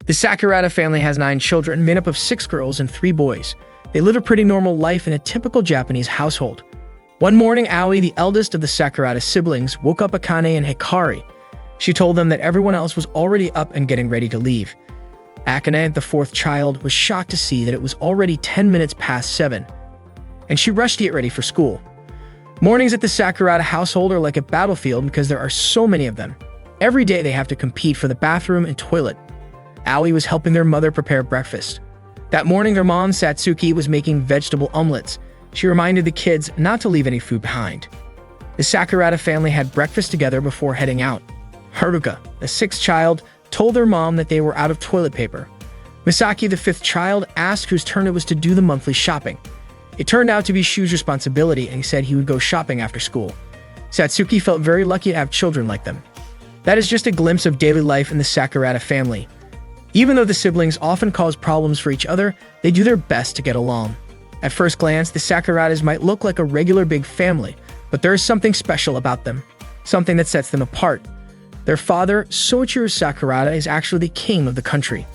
The Sakurada family has 9 children, made up of 6 girls and 3 boys. They live a pretty normal life in a typical Japanese household. One morning, Aoi, the eldest of the Sakurada siblings, woke up Akane and Hikari. She told them that everyone else was already up and getting ready to leave. Akane, the 4th child, was shocked to see that it was already 10 minutes past 7, and she rushed to get ready for school. Mornings at the Sakurada household are like a battlefield because there are so many of them. Every day they have to compete for the bathroom and toilet. Aoi was helping their mother prepare breakfast. That morning, their mom, Satsuki, was making vegetable omelets. She reminded the kids not to leave any food behind. The Sakurada family had breakfast together before heading out. Haruka, the 6th child, told their mom that they were out of toilet paper. Misaki, the 5th child, asked whose turn it was to do the monthly shopping. It turned out to be Shu's responsibility, and he said he would go shopping after school. Satsuki felt very lucky to have children like them. That is just a glimpse of daily life in the Sakurada family. Even though the siblings often cause problems for each other, they do their best to get along. At first glance, the Sakuradas might look like a regular big family, but there is something special about them, something that sets them apart. Their father, Soichiro Sakurada, is actually the king of the country.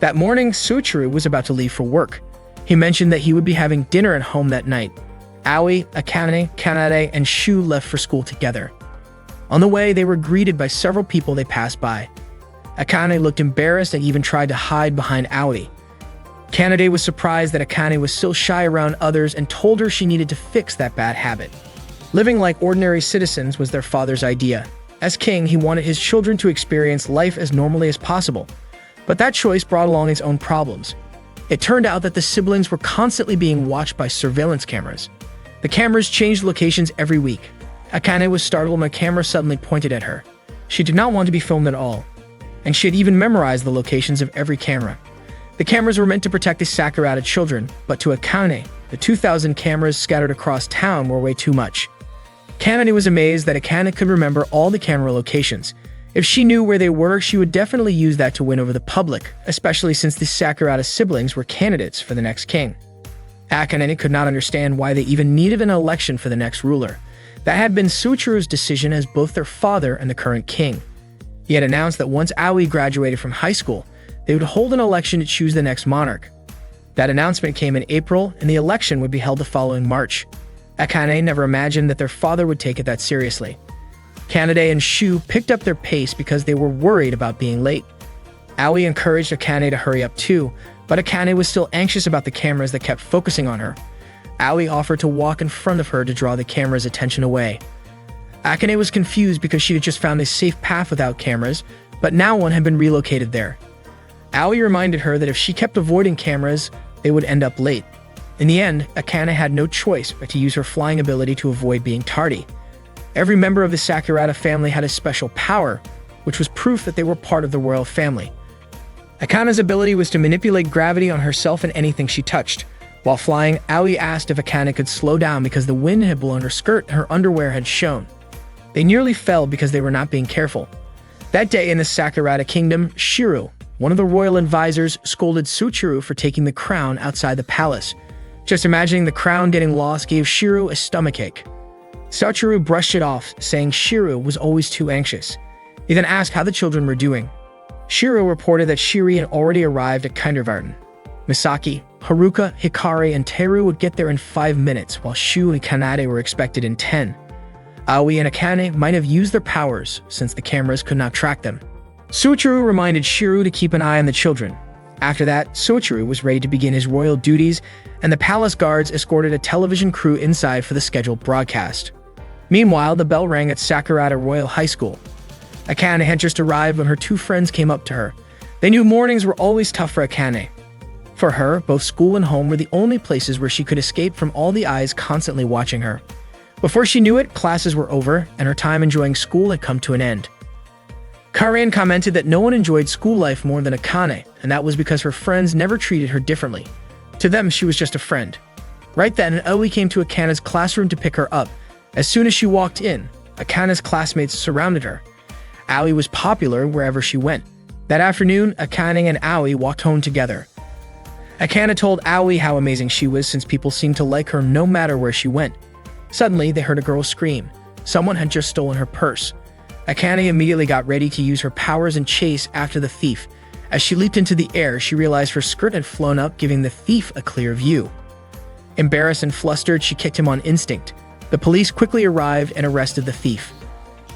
That morning, Soichiro was about to leave for work. He mentioned that he would be having dinner at home that night. Aoi, Akane, Kanade, and Shu left for school together. On the way, they were greeted by several people they passed by. Akane looked embarrassed and even tried to hide behind Aoi. Kanade was surprised that Akane was still shy around others and told her she needed to fix that bad habit. Living like ordinary citizens was their father's idea. As king, he wanted his children to experience life as normally as possible. But that choice brought along its own problems. It turned out that the siblings were constantly being watched by surveillance cameras. The cameras changed locations every week. Akane was startled when a camera suddenly pointed at her. She did not want to be filmed at all, and she had even memorized the locations of every camera. The cameras were meant to protect the Sakurada children, but to Akane, the 2,000 cameras scattered across town were way too much. Kanade was amazed that Akane could remember all the camera locations. If she knew where they were, she would definitely use that to win over the public, especially since the Sakurada siblings were candidates for the next king. Akane could not understand why they even needed an election for the next ruler. That had been Soichiro's decision as both their father and the current king. He had announced that once Aoi graduated from high school, they would hold an election to choose the next monarch. That announcement came in April, and the election would be held the following March. Akane never imagined that their father would take it that seriously. Kanade and Shu picked up their pace because they were worried about being late. Aoi encouraged Akane to hurry up too, but Akane was still anxious about the cameras that kept focusing on her. Aoi offered to walk in front of her to draw the camera's attention away. Akane was confused because she had just found a safe path without cameras, but now one had been relocated there. Aoi reminded her that if she kept avoiding cameras, they would end up late. In the end, Akane had no choice but to use her flying ability to avoid being tardy. Every member of the Sakurada family had a special power, which was proof that they were part of the royal family. Akane's ability was to manipulate gravity on herself and anything she touched. While flying, Aoi asked if Akane could slow down because the wind had blown her skirt and her underwear had shown. They nearly fell because they were not being careful. That day in the Sakurada kingdom, Shiro, one of the royal advisors, scolded Soichiro for taking the crown outside the palace. Just imagining the crown getting lost gave Shiro a stomachache. Soichiro brushed it off, saying Shiro was always too anxious. He then asked how the children were doing. Shiro reported that Shiri had already arrived at kindergarten. Misaki, Haruka, Hikari, and Teru would get there in 5 minutes, while Shu and Kanade were expected in 10. Aoi and Akane might have used their powers, since the cameras could not track them. Soichiro reminded Shiro to keep an eye on the children. After that, Soichiro was ready to begin his royal duties, and the palace guards escorted a television crew inside for the scheduled broadcast. Meanwhile, the bell rang at Sakurada Royal High School. Akane had just arrived when her 2 friends came up to her. They knew mornings were always tough for Akane. For her, both school and home were the only places where she could escape from all the eyes constantly watching her. Before she knew it, classes were over, and her time enjoying school had come to an end. Karen commented that no one enjoyed school life more than Akane, and that was because her friends never treated her differently. To them, she was just a friend. Right then, Aoi came to Akane's classroom to pick her up. As soon as she walked in, Akane's classmates surrounded her. Aoi was popular wherever she went. That afternoon, Akane and Aoi walked home together. Akane told Aoi how amazing she was since people seemed to like her no matter where she went. Suddenly, they heard a girl scream. Someone had just stolen her purse. Akane immediately got ready to use her powers and chase after the thief. As she leaped into the air, she realized her skirt had flown up, giving the thief a clear view. Embarrassed and flustered, she kicked him on instinct. The police quickly arrived and arrested the thief.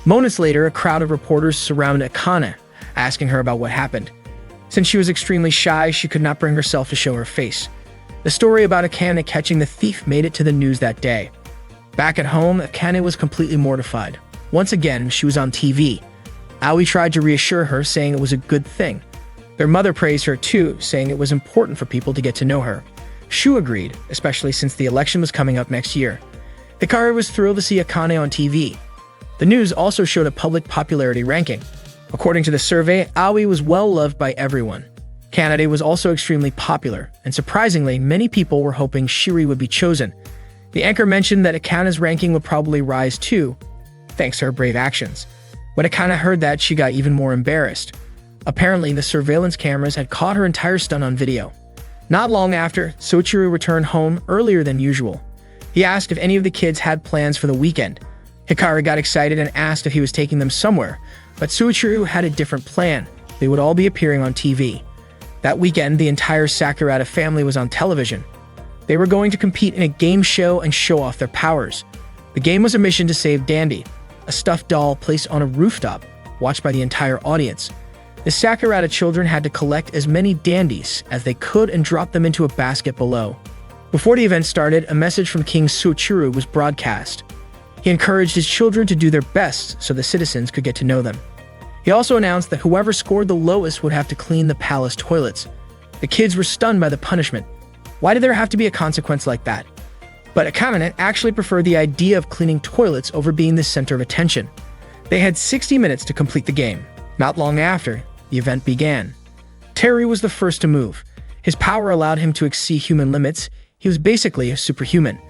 Moments later, a crowd of reporters surrounded Akane, asking her about what happened. Since she was extremely shy, she could not bring herself to show her face. The story about Akane catching the thief made it to the news that day. Back at home, Akane was completely mortified. Once again, she was on TV. Aoi tried to reassure her, saying it was a good thing. Their mother praised her too, saying it was important for people to get to know her. Shu agreed, especially since the election was coming up next year. Hikari was thrilled to see Akane on TV. The news also showed a public popularity ranking. According to the survey, Aoi was well loved by everyone. Kanade was also extremely popular, and surprisingly, many people were hoping Shiri would be chosen. The anchor mentioned that Akane's ranking would probably rise too, thanks to her brave actions. When Akane heard that, she got even more embarrassed. Apparently, the surveillance cameras had caught her entire stunt on video. Not long after, Soichiro returned home earlier than usual. He asked if any of the kids had plans for the weekend. Hikari got excited and asked if he was taking them somewhere, but Soichiro had a different plan. They would all be appearing on TV. That weekend, the entire Sakurada family was on television. They were going to compete in a game show and show off their powers. The game was a mission to save Dandy, a stuffed doll placed on a rooftop, watched by the entire audience. The Sakurada children had to collect as many dandies as they could and drop them into a basket below. Before the event started, a message from King Soichiro was broadcast. He encouraged his children to do their best so the citizens could get to know them. He also announced that whoever scored the lowest would have to clean the palace toilets. The kids were stunned by the punishment. Why did there have to be a consequence like that? But Akane actually preferred the idea of cleaning toilets over being the center of attention. They had 60 minutes to complete the game. Not long after, the event began. Terry was the first to move. His power allowed him to exceed human limits. He was basically a superhuman.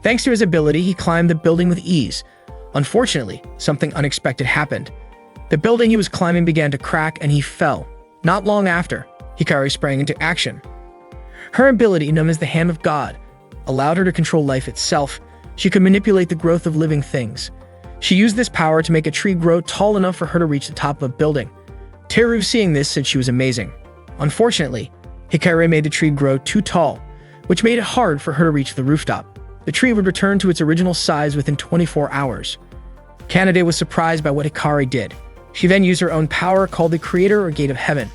Thanks to his ability, he climbed the building with ease. Unfortunately, something unexpected happened. The building he was climbing began to crack and he fell. Not long after, Hikari sprang into action. Her ability, known as the Hand of God, allowed her to control life itself. She could manipulate the growth of living things. She used this power to make a tree grow tall enough for her to reach the top of a building. Teru, seeing this, said she was amazing. Unfortunately, Hikari made the tree grow too tall, which made it hard for her to reach the rooftop. The tree would return to its original size within 24 hours. Kanade was surprised by what Hikari did. She then used her own power called the Creator or Gate of Heaven.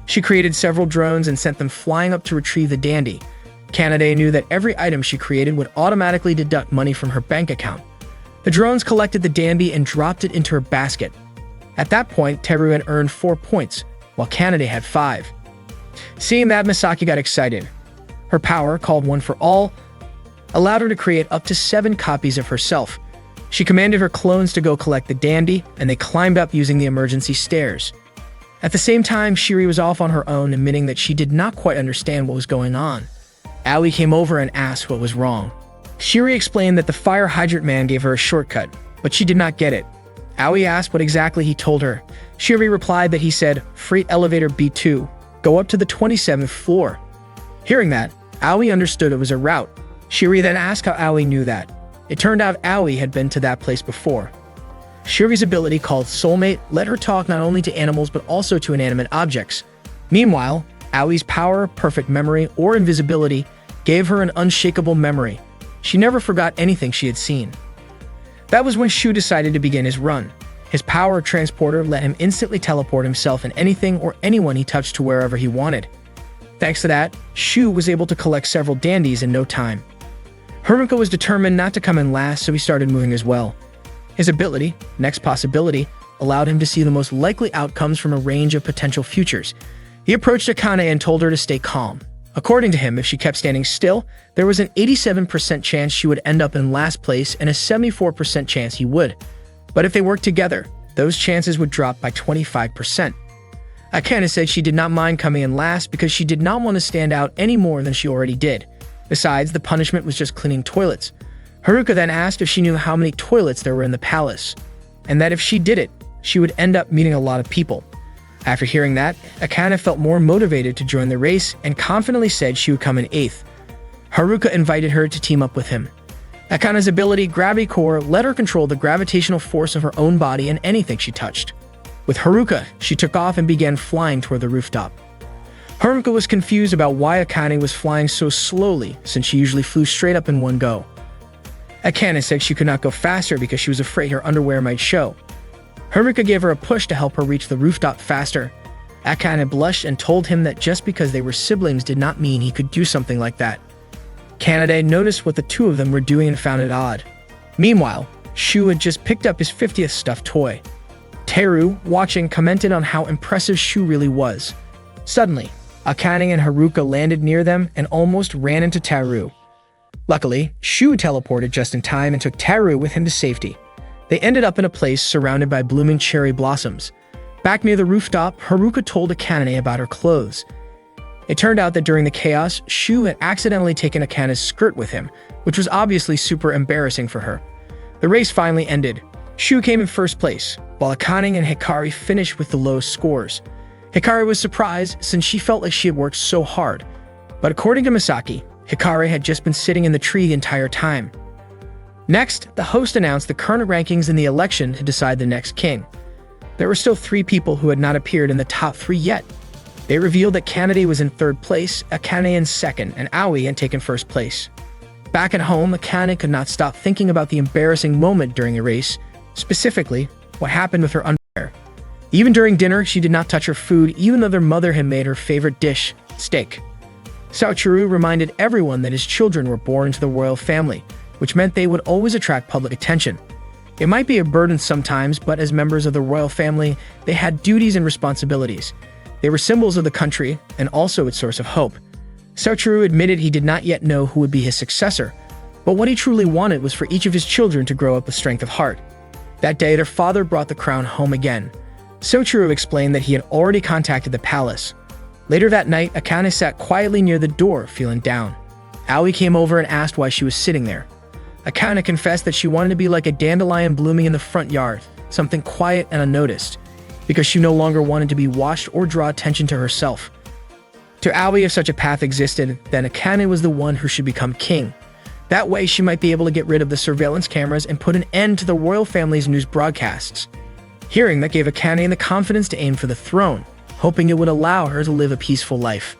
She created several drones and sent them flying up to retrieve the dandy. Kanade knew that every item she created would automatically deduct money from her bank account. The drones collected the dandy and dropped it into her basket. At that point, Teru had earned 4 points, while Kanade had 5. Seeing that, Misaki got excited. Her power, called One for All, allowed her to create up to 7 copies of herself. She commanded her clones to go collect the dandy, and they climbed up using the emergency stairs. At the same time, Shiri was off on her own, admitting that she did not quite understand what was going on. Aoi came over and asked what was wrong. Shiri explained that the fire hydrant man gave her a shortcut, but she did not get it. Aoi asked what exactly he told her. Shiri replied that he said, "Freight elevator B2, go up to the 27th floor." Hearing that, Aoi understood it was a route. Shiri then asked how Aoi knew that. It turned out Aoi had been to that place before. Shiri's ability, called Soulmate, let her talk not only to animals but also to inanimate objects. Meanwhile, Aoi's power, perfect memory, or invisibility gave her an unshakable memory. She never forgot anything she had seen. That was when Shu decided to begin his run. His power transporter let him instantly teleport himself and anything or anyone he touched to wherever he wanted. Thanks to that, Shu was able to collect several dandies in no time. Haruka was determined not to come in last, so he started moving as well. His ability, Next Possibility, allowed him to see the most likely outcomes from a range of potential futures. He approached Akane and told her to stay calm. According to him, if she kept standing still, there was an 87% chance she would end up in last place and a 74% chance he would. But if they worked together, those chances would drop by 25%. Akane said she did not mind coming in last because she did not want to stand out any more than she already did. Besides, the punishment was just cleaning toilets. Haruka then asked if she knew how many toilets there were in the palace, and that if she did it, she would end up meeting a lot of people. After hearing that, Akane felt more motivated to join the race and confidently said she would come in 8th. Haruka invited her to team up with him. Akane's ability, Gravity Core, let her control the gravitational force of her own body and anything she touched. With Haruka, she took off and began flying toward the rooftop. Haruka was confused about why Akane was flying so slowly, since she usually flew straight up in one go. Akane said she could not go faster because she was afraid her underwear might show. Haruka gave her a push to help her reach the rooftop faster. Akane blushed and told him that just because they were siblings did not mean he could do something like that. Kanade noticed what the two of them were doing and found it odd. Meanwhile, Shu had just picked up his 50th stuffed toy. Teru, watching, commented on how impressive Shu really was. Suddenly, Akane and Haruka landed near them and almost ran into Teru. Luckily, Shu teleported just in time and took Teru with him to safety. They ended up in a place surrounded by blooming cherry blossoms. Back near the rooftop, Haruka told Akane about her clothes. It turned out that during the chaos, Shu had accidentally taken Akane's skirt with him, which was obviously super embarrassing for her. The race finally ended. Shu came in first place, while Akane and Hikari finished with the lowest scores. Hikari was surprised since she felt like she had worked so hard. But according to Misaki, Hikari had just been sitting in the tree the entire time. Next, the host announced the current rankings in the election to decide the next king. There were still 3 people who had not appeared in the top 3 yet. They revealed that Kanade was in 3rd place, Akane in 2nd, and Aoi had taken 1st place. Back at home, Akane could not stop thinking about the embarrassing moment during the race, specifically, what happened with her underwear. Even during dinner, she did not touch her food, even though their mother had made her favorite dish, steak. Saochuru reminded everyone that his children were born into the royal family, which meant they would always attract public attention. It might be a burden sometimes, but as members of the royal family, they had duties and responsibilities. They were symbols of the country, and also its source of hope. Saochuru admitted he did not yet know who would be his successor, but what he truly wanted was for each of his children to grow up with strength of heart. That day, their father brought the crown home again. Saochuru explained that he had already contacted the palace. Later that night, Akane sat quietly near the door, feeling down. Aoi came over and asked why she was sitting there. Akane confessed that she wanted to be like a dandelion blooming in the front yard, something quiet and unnoticed, because she no longer wanted to be watched or draw attention to herself. To Aoi, if such a path existed, then Akane was the one who should become king. That way, she might be able to get rid of the surveillance cameras and put an end to the royal family's news broadcasts. Hearing that gave Akane the confidence to aim for the throne, hoping it would allow her to live a peaceful life.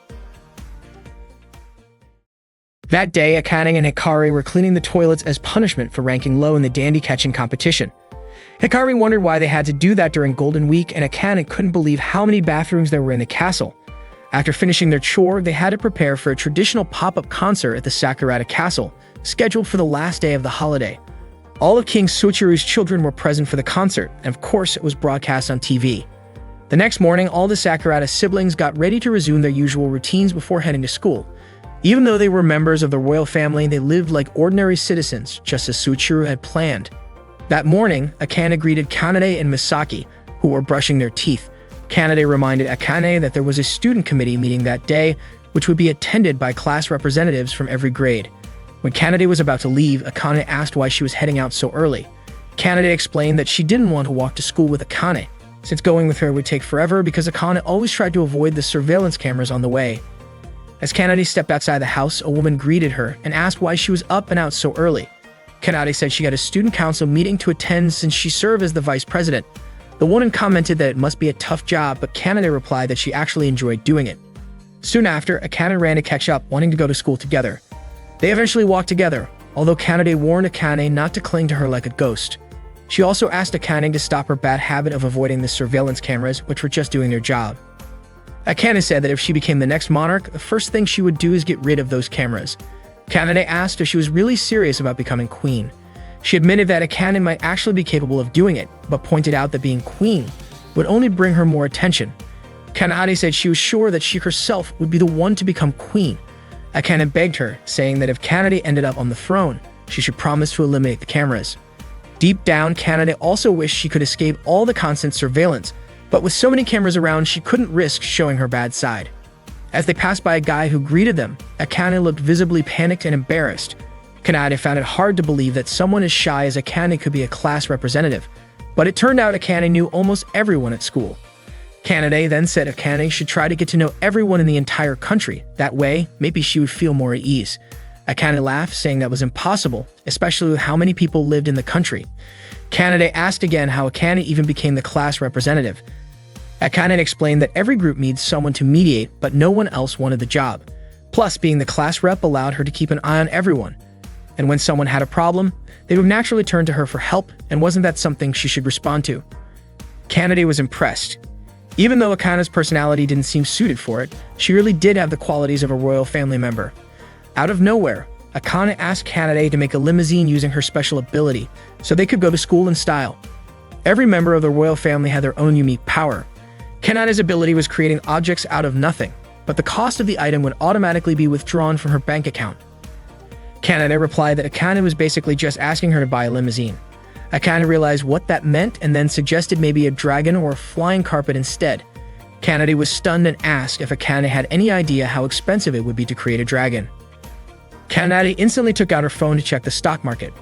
That day, Akane and Hikari were cleaning the toilets as punishment for ranking low in the dandy catching competition. Hikari wondered why they had to do that during Golden Week, and Akane couldn't believe how many bathrooms there were in the castle. After finishing their chore, they had to prepare for a traditional pop-up concert at the Sakurada Castle, scheduled for the last day of the holiday. All of King Soichiru's children were present for the concert, and of course it was broadcast on TV. The next morning, all the Sakurada siblings got ready to resume their usual routines before heading to school. Even though they were members of the royal family, they lived like ordinary citizens, just as Soichiru had planned. That morning, Akane greeted Kanade and Misaki, who were brushing their teeth. Kanade reminded Akane that there was a student committee meeting that day, which would be attended by class representatives from every grade. When Kanade was about to leave, Akane asked why she was heading out so early. Kanade explained that she didn't want to walk to school with Akane, since going with her would take forever because Akane always tried to avoid the surveillance cameras on the way. As Kanade stepped outside the house, a woman greeted her and asked why she was up and out so early. Kanade said she had a student council meeting to attend since she served as the vice president. The woman commented that it must be a tough job, but Kanade replied that she actually enjoyed doing it. Soon after, Akane ran to catch up, wanting to go to school together. They eventually walked together, although Kanade warned Akane not to cling to her like a ghost. She also asked Akane to stop her bad habit of avoiding the surveillance cameras, which were just doing their job. Akane said that if she became the next monarch, the first thing she would do is get rid of those cameras. Kanade asked if she was really serious about becoming queen. She admitted that Akane might actually be capable of doing it, but pointed out that being queen would only bring her more attention. Kanade said she was sure that she herself would be the one to become queen. Akane begged her, saying that if Kanade ended up on the throne, she should promise to eliminate the cameras. Deep down, Kanade also wished she could escape all the constant surveillance, but with so many cameras around, she couldn't risk showing her bad side. As they passed by a guy who greeted them, Akane looked visibly panicked and embarrassed. Kanade found it hard to believe that someone as shy as Akane could be a class representative, but it turned out Akane knew almost everyone at school. Kanade then said Akane should try to get to know everyone in the entire country. That way, maybe she would feel more at ease. Akane laughed, saying that was impossible, especially with how many people lived in the country. Kanade asked again how Akane even became the class representative. Akane explained that every group needs someone to mediate, but no one else wanted the job. Plus, being the class rep allowed her to keep an eye on everyone. And when someone had a problem, they would naturally turn to her for help, and wasn't that something she should respond to? Kanade was impressed. Even though Akane's personality didn't seem suited for it, she really did have the qualities of a royal family member. Out of nowhere, Akane asked Kanade to make a limousine using her special ability, so they could go to school in style. Every member of the royal family had their own unique power. Kanade's ability was creating objects out of nothing, but the cost of the item would automatically be withdrawn from her bank account. Kanade replied that Akane was basically just asking her to buy a limousine. Akane realized what that meant and then suggested maybe a dragon or a flying carpet instead. Kanade was stunned and asked if Akane had any idea how expensive it would be to create a dragon. Kanade instantly took out her phone to check the stock market.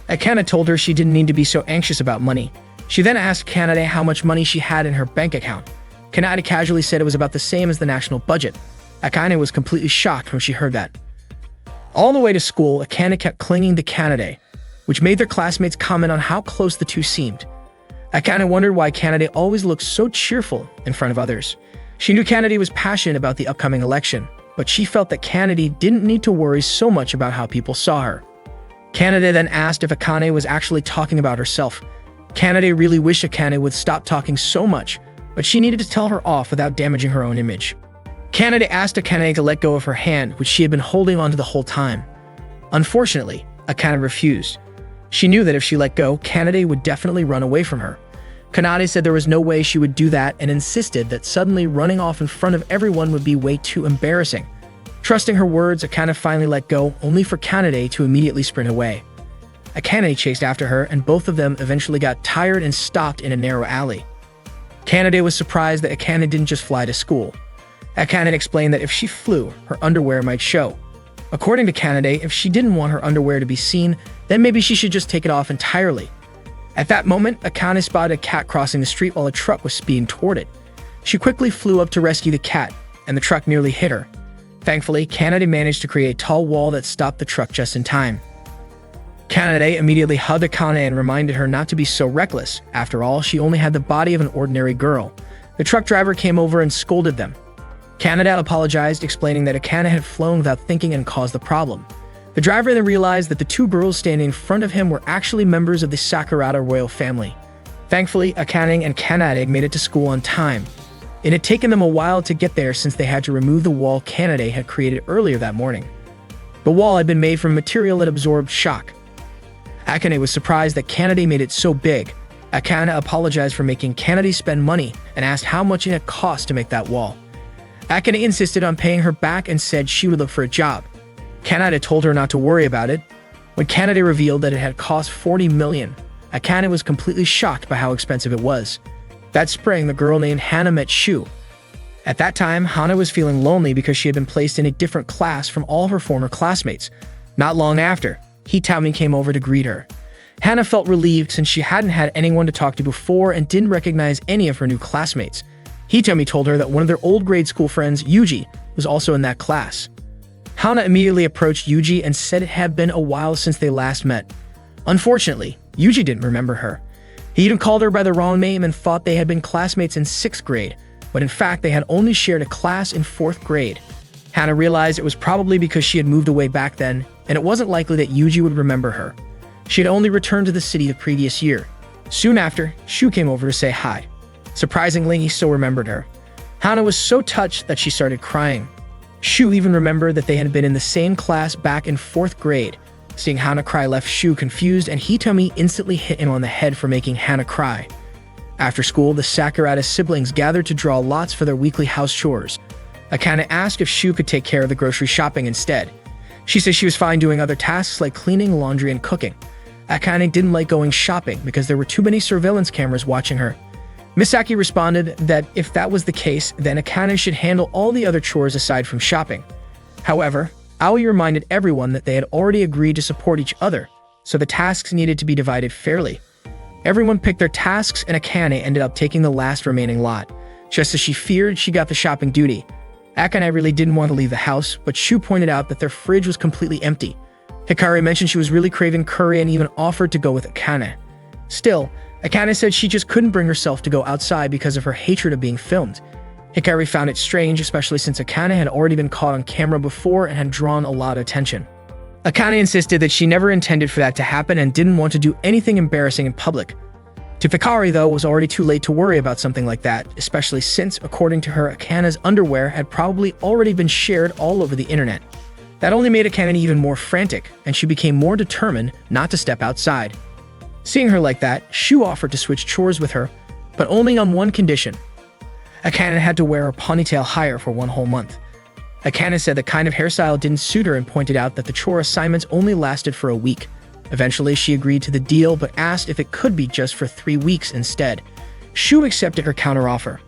Akane told her she didn't need to be so anxious about money. She then asked Kanade how much money she had in her bank account. Kanade casually said it was about the same as the national budget. Akane was completely shocked when she heard that. All the way to school, Akane kept clinging to Kanade, which made their classmates comment on how close the two seemed. Akane wondered why Kanade always looked so cheerful in front of others. She knew Kanade was passionate about the upcoming election, but she felt that Kanade didn't need to worry so much about how people saw her. Kanade then asked if Akane was actually talking about herself. Kanade really wished Akane would stop talking so much, but she needed to tell her off without damaging her own image. Kanade asked Akane to let go of her hand, which she had been holding onto the whole time. Unfortunately, Akane refused. She knew that if she let go, Kanade would definitely run away from her. Kanade said there was no way she would do that and insisted that suddenly running off in front of everyone would be way too embarrassing. Trusting her words, Akane finally let go, only for Kanade to immediately sprint away. Akane chased after her, and both of them eventually got tired and stopped in a narrow alley. Kanade was surprised that Akane didn't just fly to school. Akane explained that if she flew, her underwear might show. According to Kanade, if she didn't want her underwear to be seen, then maybe she should just take it off entirely. At that moment, Akane spotted a cat crossing the street while a truck was speeding toward it. She quickly flew up to rescue the cat, and the truck nearly hit her. Thankfully, Kanade managed to create a tall wall that stopped the truck just in time. Kanade immediately hugged Akane and reminded her not to be so reckless. After all, she only had the body of an ordinary girl. The truck driver came over and scolded them. Kanade apologized, explaining that Akane had flown without thinking and caused the problem. The driver then realized that the two girls standing in front of him were actually members of the Sakurada royal family. Thankfully, Akane and Kanade made it to school on time. It had taken them a while to get there since they had to remove the wall Kanade had created earlier that morning. The wall had been made from material that absorbed shock. Akane was surprised that Kanade made it so big. Akane apologized for making Kanade spend money and asked how much it had cost to make that wall. Akane insisted on paying her back and said she would look for a job. Kanade told her not to worry about it. When Kanade revealed that it had cost 40 million, Akane was completely shocked by how expensive it was. That spring, the girl named Hana met Shu. At that time, Hana was feeling lonely because she had been placed in a different class from all of her former classmates. Not long after, Hitami came over to greet her. Hana felt relieved since she hadn't had anyone to talk to before and didn't recognize any of her new classmates. Hitami told her that one of their old grade school friends, Yuji, was also in that class. Hana immediately approached Yuji and said it had been a while since they last met. Unfortunately, Yuji didn't remember her. He even called her by the wrong name and thought they had been classmates in 6th grade, but in fact they had only shared a class in 4th grade. Hana realized it was probably because she had moved away back then, and it wasn't likely that Yuji would remember her. She had only returned to the city the previous year. Soon after, Shu came over to say hi. Surprisingly, he still remembered her. Hana was so touched that she started crying. Shu even remembered that they had been in the same class back in 4th grade. Seeing Hana cry left Shu confused, and Hitami instantly hit him on the head for making Hana cry. After school, the Sakurada siblings gathered to draw lots for their weekly house chores. Akane asked if Shu could take care of the grocery shopping instead. She said she was fine doing other tasks like cleaning, laundry, and cooking. Akane didn't like going shopping because there were too many surveillance cameras watching her. Misaki responded that if that was the case, then Akane should handle all the other chores aside from shopping. However, Aoi reminded everyone that they had already agreed to support each other, so the tasks needed to be divided fairly. Everyone picked their tasks, and Akane ended up taking the last remaining lot. Just as she feared, she got the shopping duty. Akane really didn't want to leave the house, but Shu pointed out that their fridge was completely empty. Hikari mentioned she was really craving curry and even offered to go with Akane. Still, Akane said she just couldn't bring herself to go outside because of her hatred of being filmed. Hikari found it strange, especially since Akane had already been caught on camera before and had drawn a lot of attention. Akane insisted that she never intended for that to happen and didn't want to do anything embarrassing in public. To Hikari, though, it was already too late to worry about something like that, especially since, according to her, Akane's underwear had probably already been shared all over the internet. That only made Akane even more frantic, and she became more determined not to step outside. Seeing her like that, Shu offered to switch chores with her, but only on one condition. Akane had to wear her ponytail higher for 1 whole month. Akane said the kind of hairstyle didn't suit her and pointed out that the chore assignments only lasted for a week. Eventually, she agreed to the deal but asked if it could be just for 3 weeks instead. Shu accepted her counteroffer.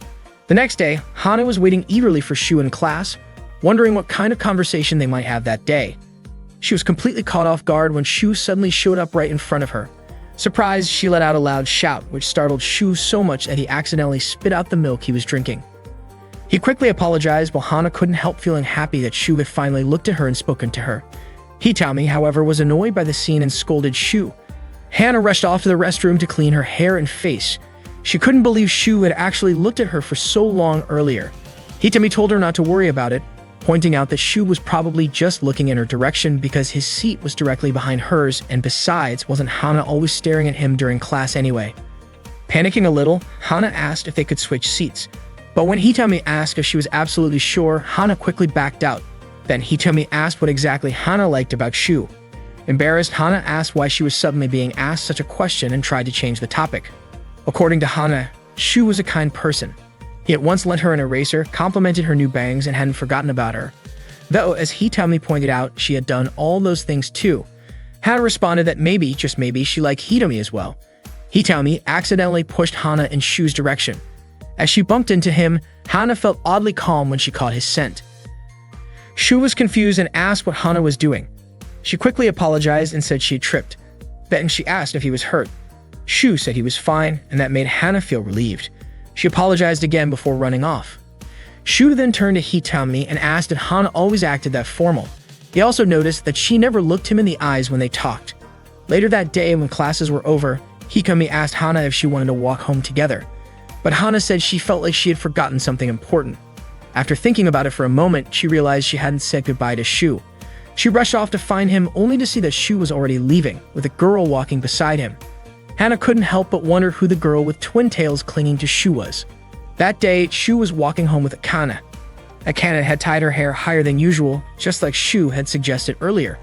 The next day, Hana was waiting eagerly for Shu in class, wondering what kind of conversation they might have that day. She was completely caught off guard when Shu suddenly showed up right in front of her. Surprised, she let out a loud shout, which startled Shu so much that he accidentally spit out the milk he was drinking. He quickly apologized, while Hana couldn't help feeling happy that Shu had finally looked at her and spoken to her. Hitami, however, was annoyed by the scene and scolded Shu. Hana rushed off to the restroom to clean her hair and face. She couldn't believe Shu had actually looked at her for so long earlier. Hitami told her not to worry about it, pointing out that Shu was probably just looking in her direction because his seat was directly behind hers, and besides, wasn't Hana always staring at him during class anyway? Panicking a little, Hana asked if they could switch seats. But when Hitami asked if she was absolutely sure, Hana quickly backed out. Then Hitami asked what exactly Hana liked about Shu. Embarrassed, Hana asked why she was suddenly being asked such a question and tried to change the topic. According to Hana, Shu was a kind person. He had once lent her an eraser, complimented her new bangs, and hadn't forgotten about her. Though, as Hitami pointed out, she had done all those things too. Hana responded that maybe, just maybe, she liked Hitami as well. Hitami accidentally pushed Hana in Shu's direction. As she bumped into him, Hana felt oddly calm when she caught his scent. Shu was confused and asked what Hana was doing. She quickly apologized and said she had tripped. Then she asked if he was hurt. Shu said he was fine, and that made Hana feel relieved. She apologized again before running off. Shu then turned to Hitami and asked if Hana always acted that formal. He also noticed that she never looked him in the eyes when they talked. Later that day, when classes were over, Hitami asked Hana if she wanted to walk home together. But Hana said she felt like she had forgotten something important. After thinking about it for a moment, she realized she hadn't said goodbye to Shu. She rushed off to find him, only to see that Shu was already leaving, with a girl walking beside him. Hana couldn't help but wonder who the girl with twin tails clinging to Shu was. That day, Shu was walking home with Akane. Akane had tied her hair higher than usual, just like Shu had suggested earlier.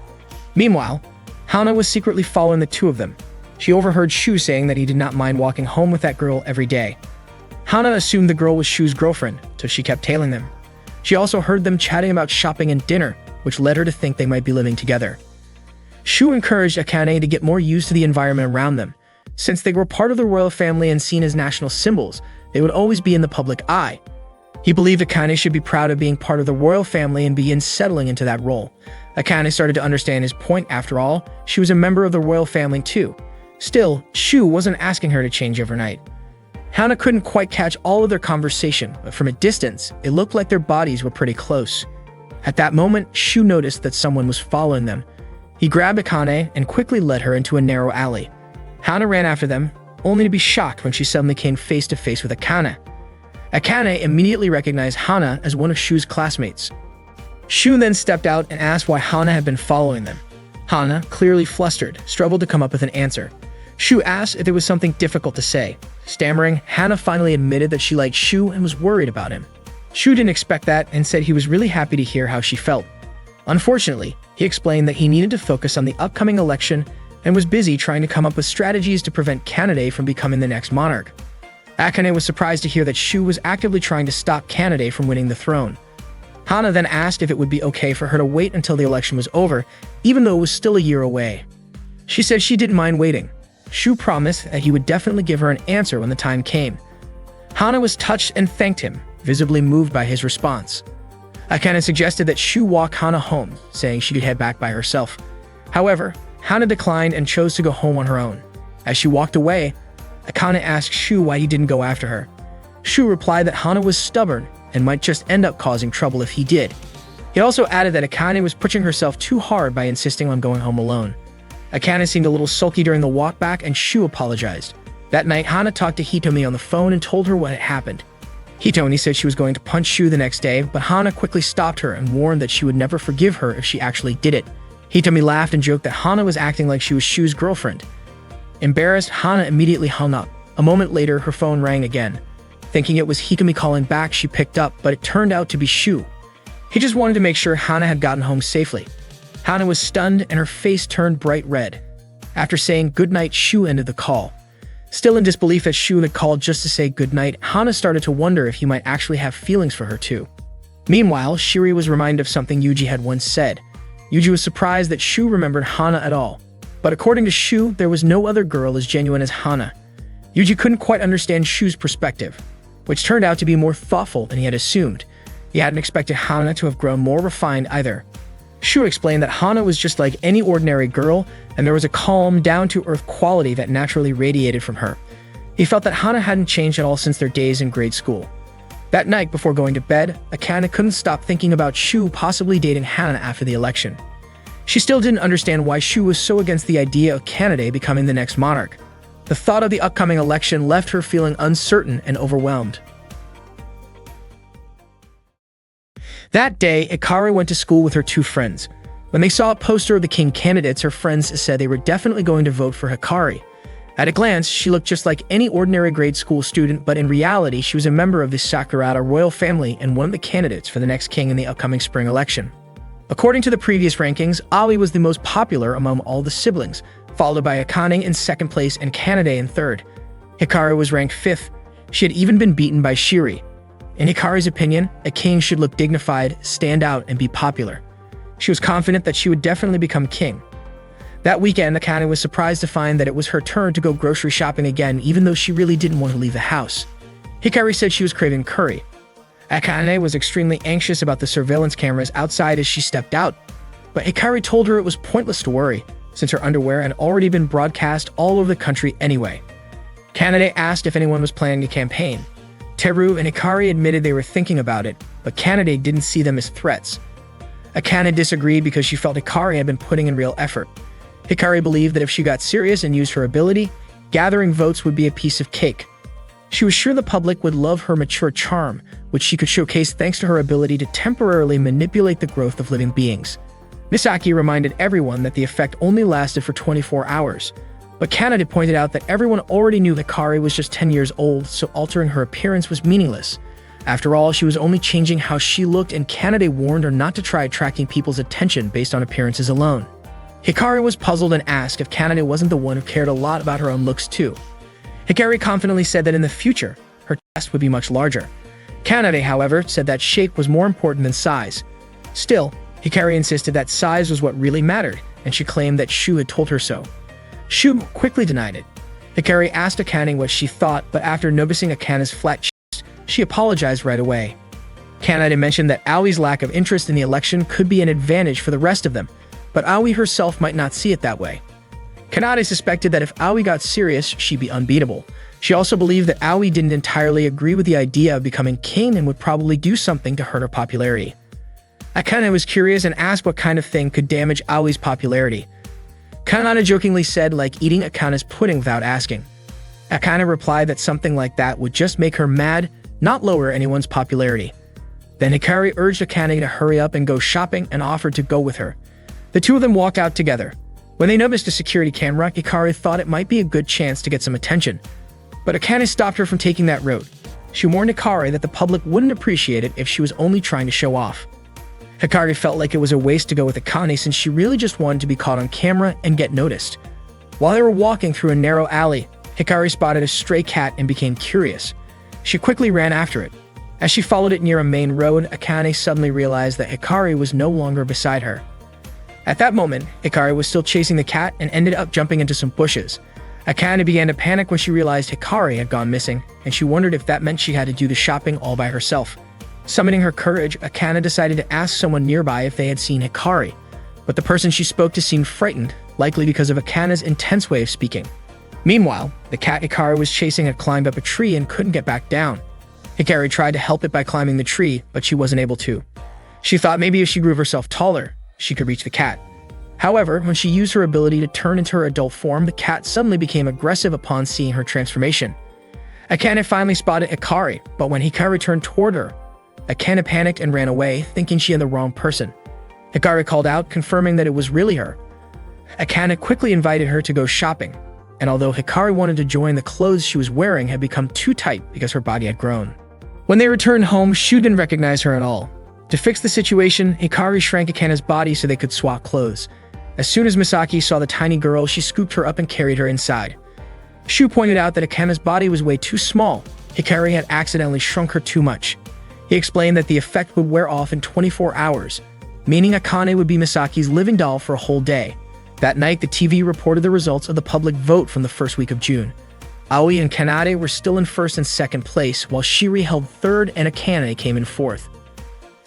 Meanwhile, Hana was secretly following the two of them. She overheard Shu saying that he did not mind walking home with that girl every day. Hana assumed the girl was Shu's girlfriend, so she kept tailing them. She also heard them chatting about shopping and dinner, which led her to think they might be living together. Shu encouraged Akane to get more used to the environment around them. Since they were part of the royal family and seen as national symbols, they would always be in the public eye. He believed Akane should be proud of being part of the royal family and begin settling into that role. Akane started to understand his point. After all, she was a member of the royal family too. Still, Shu wasn't asking her to change overnight. Hana couldn't quite catch all of their conversation, but from a distance, it looked like their bodies were pretty close. At that moment, Shu noticed that someone was following them. He grabbed Akane and quickly led her into a narrow alley. Hana ran after them, only to be shocked when she suddenly came face to face with Akane. Akane immediately recognized Hana as one of Shu's classmates. Shu then stepped out and asked why Hana had been following them. Hana, clearly flustered, struggled to come up with an answer. Shu asked if there was something difficult to say. Stammering, Hana finally admitted that she liked Shu and was worried about him. Shu didn't expect that and said he was really happy to hear how she felt. Unfortunately, he explained that he needed to focus on the upcoming election and was busy trying to come up with strategies to prevent Kanade from becoming the next monarch. Akane was surprised to hear that Shu was actively trying to stop Kanade from winning the throne. Hana then asked if it would be okay for her to wait until the election was over, even though it was still a year away. She said she didn't mind waiting. Shu promised that he would definitely give her an answer when the time came. Hana was touched and thanked him, visibly moved by his response. Akane suggested that Shu walk Hana home, saying she could head back by herself. However, Hana declined and chose to go home on her own. As she walked away, Akane asked Shu why he didn't go after her. Shu replied that Hana was stubborn and might just end up causing trouble if he did. He also added that Akane was pushing herself too hard by insisting on going home alone. Akane seemed a little sulky during the walk back and Shu apologized. That night, Hana talked to Hitomi on the phone and told her what had happened. Hitomi said she was going to punch Shu the next day, but Hana quickly stopped her and warned that she would never forgive her if she actually did it. Hitomi laughed and joked that Hana was acting like she was Shu's girlfriend. Embarrassed, Hana immediately hung up. A moment later, her phone rang again. Thinking it was Hitomi calling back, she picked up, but it turned out to be Shu. He just wanted to make sure Hana had gotten home safely. Hana was stunned and her face turned bright red. After saying goodnight, Shu ended the call. Still in disbelief that Shu had called just to say goodnight, Hana started to wonder if he might actually have feelings for her too. Meanwhile, Shiri was reminded of something Yuji had once said. Yuji was surprised that Shu remembered Hana at all. But according to Shu, there was no other girl as genuine as Hana. Yuji couldn't quite understand Shu's perspective, which turned out to be more thoughtful than he had assumed. He hadn't expected Hana to have grown more refined either. Shu explained that Hana was just like any ordinary girl, and there was a calm, down-to-earth quality that naturally radiated from her. He felt that Hana hadn't changed at all since their days in grade school. That night, before going to bed, Akane couldn't stop thinking about Shu possibly dating Hana after the election. She still didn't understand why Shu was so against the idea of Kanade becoming the next monarch. The thought of the upcoming election left her feeling uncertain and overwhelmed. That day, Ikari went to school with her two friends. When they saw a poster of the king candidates, her friends said they were definitely going to vote for Hikari. At a glance, she looked just like any ordinary grade school student, but in reality, she was a member of the Sakurada royal family and one of the candidates for the next king in the upcoming spring election. According to the previous rankings, Aoi was the most popular among all the siblings, followed by Akane in second place and Kanade in third. Hikari was ranked fifth. She had even been beaten by Shiri. In Hikari's opinion, a king should look dignified, stand out, and be popular. She was confident that she would definitely become king. That weekend, Akane was surprised to find that it was her turn to go grocery shopping again, even though she really didn't want to leave the house. Hikari said she was craving curry. Akane was extremely anxious about the surveillance cameras outside as she stepped out, but Hikari told her it was pointless to worry, since her underwear had already been broadcast all over the country anyway. Kanade asked if anyone was planning a campaign. Teru and Hikari admitted they were thinking about it, but Kanade didn't see them as threats. Akane disagreed because she felt Hikari had been putting in real effort. Hikari believed that if she got serious and used her ability, gathering votes would be a piece of cake. She was sure the public would love her mature charm, which she could showcase thanks to her ability to temporarily manipulate the growth of living beings. Misaki reminded everyone that the effect only lasted for 24 hours. But Kanade pointed out that everyone already knew Hikari was just 10 years old, so altering her appearance was meaningless. After all, she was only changing how she looked, and Kanade warned her not to try attracting people's attention based on appearances alone. Hikari was puzzled and asked if Kanade wasn't the one who cared a lot about her own looks too. Hikari confidently said that in the future, her chest would be much larger. Kanade, however, said that shape was more important than size. Still, Hikari insisted that size was what really mattered, and she claimed that Shu had told her so. Shu quickly denied it. Hikari asked Akane what she thought, but after noticing Akane's flat chest, she apologized right away. Kanade mentioned that Aoi's lack of interest in the election could be an advantage for the rest of them, but Aoi herself might not see it that way. Kanade suspected that if Aoi got serious, she'd be unbeatable. She also believed that Aoi didn't entirely agree with the idea of becoming king and would probably do something to hurt her popularity. Akane was curious and asked what kind of thing could damage Aoi's popularity. Kanade jokingly said like eating Akane's pudding without asking. Akane replied that something like that would just make her mad, not lower anyone's popularity. Then Hikari urged Akane to hurry up and go shopping and offered to go with her. The two of them walked out together. When they noticed a security camera, Hikari thought it might be a good chance to get some attention. But Akane stopped her from taking that route. She warned Hikari that the public wouldn't appreciate it if she was only trying to show off. Hikari felt like it was a waste to go with Akane since she really just wanted to be caught on camera and get noticed. While they were walking through a narrow alley, Hikari spotted a stray cat and became curious. She quickly ran after it. As she followed it near a main road, Akane suddenly realized that Hikari was no longer beside her. At that moment, Hikari was still chasing the cat and ended up jumping into some bushes. Akane began to panic when she realized Hikari had gone missing, and she wondered if that meant she had to do the shopping all by herself. Summoning her courage, Akane decided to ask someone nearby if they had seen Hikari, but the person she spoke to seemed frightened, likely because of Akane's intense way of speaking. Meanwhile, the cat Hikari was chasing had climbed up a tree and couldn't get back down. Hikari tried to help it by climbing the tree, but she wasn't able to. She thought maybe if she grew herself taller, she could reach the cat. However, when she used her ability to turn into her adult form, the cat suddenly became aggressive upon seeing her transformation. Akane finally spotted Hikari, but when Hikari turned toward her, Akane panicked and ran away, thinking she had the wrong person. Hikari called out, confirming that it was really her. Akane quickly invited her to go shopping, and although Hikari wanted to join, the clothes she was wearing had become too tight because her body had grown. When they returned home, Shu didn't recognize her at all. To fix the situation, Hikari shrank Akane's body so they could swap clothes. As soon as Misaki saw the tiny girl, she scooped her up and carried her inside. Shu pointed out that Akane's body was way too small. Hikari had accidentally shrunk her too much. He explained that the effect would wear off in 24 hours, meaning Akane would be Misaki's living doll for a whole day. That night, the TV reported the results of the public vote from the first week of June. Aoi and Kanade were still in first and second place, while Shiri held third and Akane came in fourth.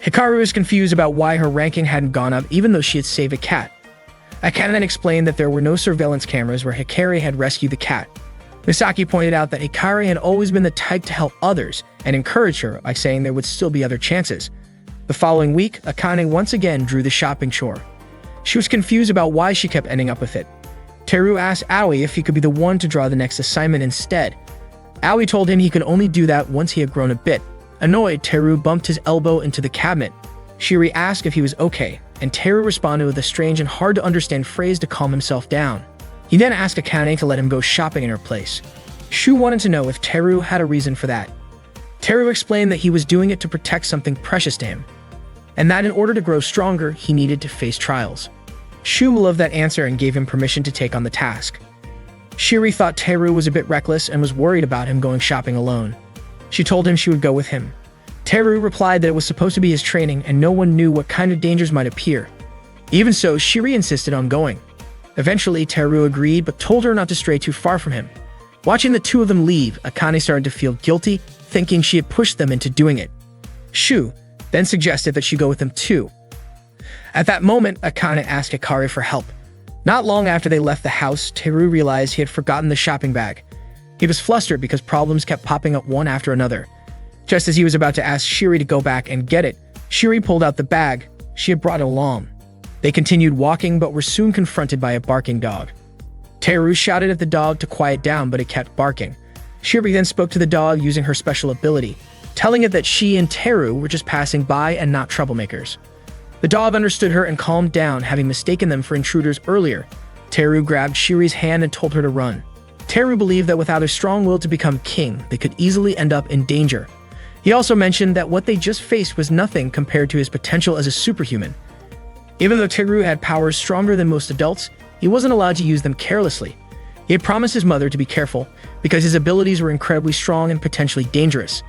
Hikari was confused about why her ranking hadn't gone up even though she had saved a cat. Akane then explained that there were no surveillance cameras where Hikari had rescued the cat. Misaki pointed out that Hikari had always been the type to help others and encouraged her by saying there would still be other chances. The following week, Akane once again drew the shopping chore. She was confused about why she kept ending up with it. Teru asked Aoi if he could be the one to draw the next assignment instead. Aoi told him he could only do that once he had grown a bit. Annoyed, Teru bumped his elbow into the cabinet. Shiri asked if he was okay, and Teru responded with a strange and hard-to-understand phrase to calm himself down. He then asked Akane to let him go shopping in her place. Shu wanted to know if Teru had a reason for that. Teru explained that he was doing it to protect something precious to him, and that in order to grow stronger, he needed to face trials. Shu loved that answer and gave him permission to take on the task. Shiri thought Teru was a bit reckless and was worried about him going shopping alone. She told him she would go with him. Teru replied that it was supposed to be his training and no one knew what kind of dangers might appear. Even so, Shiri insisted on going. Eventually, Teru agreed but told her not to stray too far from him. Watching the two of them leave, Akane started to feel guilty, thinking she had pushed them into doing it. Shu then suggested that she go with them too. At that moment, Akane asked Hikari for help. Not long after they left the house, Teru realized he had forgotten the shopping bag. He was flustered because problems kept popping up one after another. Just as he was about to ask Shiri to go back and get it, Shiri pulled out the bag she had brought along. They continued walking but were soon confronted by a barking dog. Teru shouted at the dog to quiet down, but it kept barking. Shiri then spoke to the dog using her special ability, telling it that she and Teru were just passing by and not troublemakers. The dog understood her and calmed down, having mistaken them for intruders earlier. Teru grabbed Shiri's hand and told her to run. Teru believed that without a strong will to become king, they could easily end up in danger. He also mentioned that what they just faced was nothing compared to his potential as a superhuman. Even though Teru had powers stronger than most adults, he wasn't allowed to use them carelessly. He had promised his mother to be careful because his abilities were incredibly strong and potentially dangerous.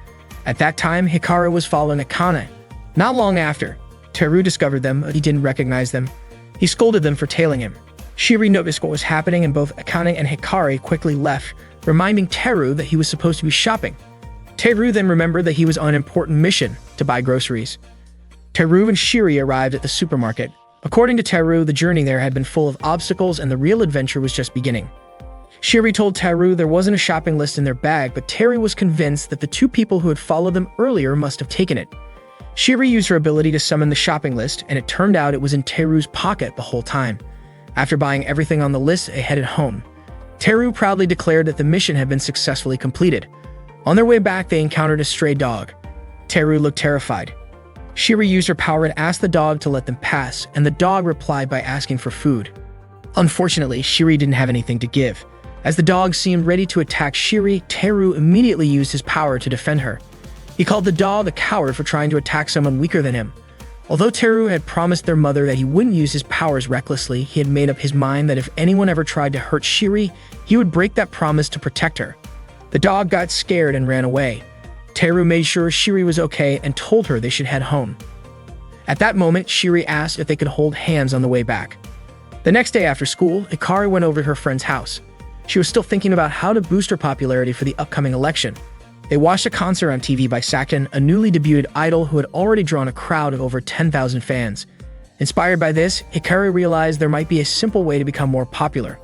At that time, Hikari was following Akane. Not long after, Teru discovered them, but he didn't recognize them. He scolded them for tailing him. Shiri noticed what was happening and both Akane and Hikari quickly left, reminding Teru that he was supposed to be shopping. Teru then remembered that he was on an important mission to buy groceries. Teru and Shiri arrived at the supermarket. According to Teru, the journey there had been full of obstacles and the real adventure was just beginning. Shiri told Teru there wasn't a shopping list in their bag, but Teru was convinced that the two people who had followed them earlier must have taken it. Shiri used her ability to summon the shopping list, and it turned out it was in Teru's pocket the whole time. After buying everything on the list, they headed home. Teru proudly declared that the mission had been successfully completed. On their way back, they encountered a stray dog. Teru looked terrified. Shiri used her power and asked the dog to let them pass, and the dog replied by asking for food. Unfortunately, Shiri didn't have anything to give. As the dog seemed ready to attack Shiri, Teru immediately used his power to defend her. He called the dog a coward for trying to attack someone weaker than him. Although Teru had promised their mother that he wouldn't use his powers recklessly, he had made up his mind that if anyone ever tried to hurt Shiri, he would break that promise to protect her. The dog got scared and ran away. Teru made sure Shiri was okay and told her they should head home. At that moment, Shiri asked if they could hold hands on the way back. The next day after school, Hikari went over to her friend's house. She was still thinking about how to boost her popularity for the upcoming election. They watched a concert on TV by Sakten, a newly debuted idol who had already drawn a crowd of over 10,000 fans. Inspired by this, Hikari realized there might be a simple way to become more popular.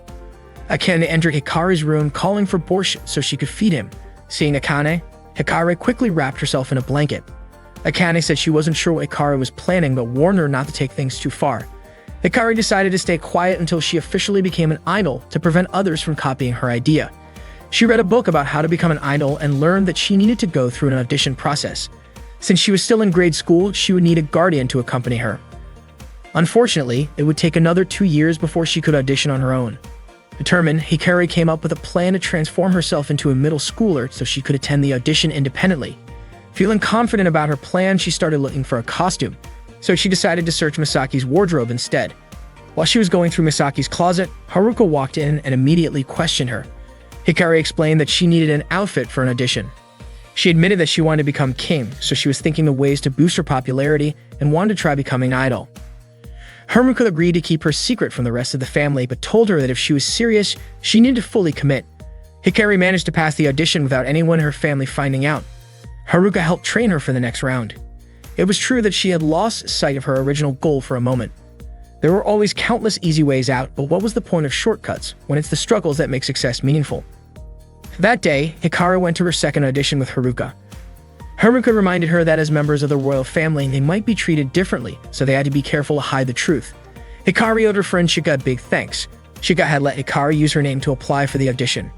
Akane entered Hikari's room calling for borscht so she could feed him. Seeing Akane, Hikari quickly wrapped herself in a blanket. Akane said she wasn't sure what Hikari was planning but warned her not to take things too far. Hikari decided to stay quiet until she officially became an idol to prevent others from copying her idea. She read a book about how to become an idol and learned that she needed to go through an audition process. Since she was still in grade school, she would need a guardian to accompany her. Unfortunately, it would take another 2 years before she could audition on her own. Determined, Hikari came up with a plan to transform herself into a middle schooler so she could attend the audition independently. Feeling confident about her plan, she started looking for a costume, so she decided to search Misaki's wardrobe instead. While she was going through Misaki's closet, Haruka walked in and immediately questioned her. Hikari explained that she needed an outfit for an audition. She admitted that she wanted to become king, so she was thinking of ways to boost her popularity and wanted to try becoming an idol. Haruka agreed to keep her secret from the rest of the family, but told her that if she was serious, she needed to fully commit. Hikari managed to pass the audition without anyone in her family finding out. Haruka helped train her for the next round. It was true that she had lost sight of her original goal for a moment. There were always countless easy ways out, but what was the point of shortcuts when it's the struggles that make success meaningful? That day, Hikari went to her second audition with Haruka. Haruka reminded her that as members of the royal family, they might be treated differently, so they had to be careful to hide the truth. Hikari owed her friend Shika a big thanks. Shika had let Hikari use her name to apply for the audition.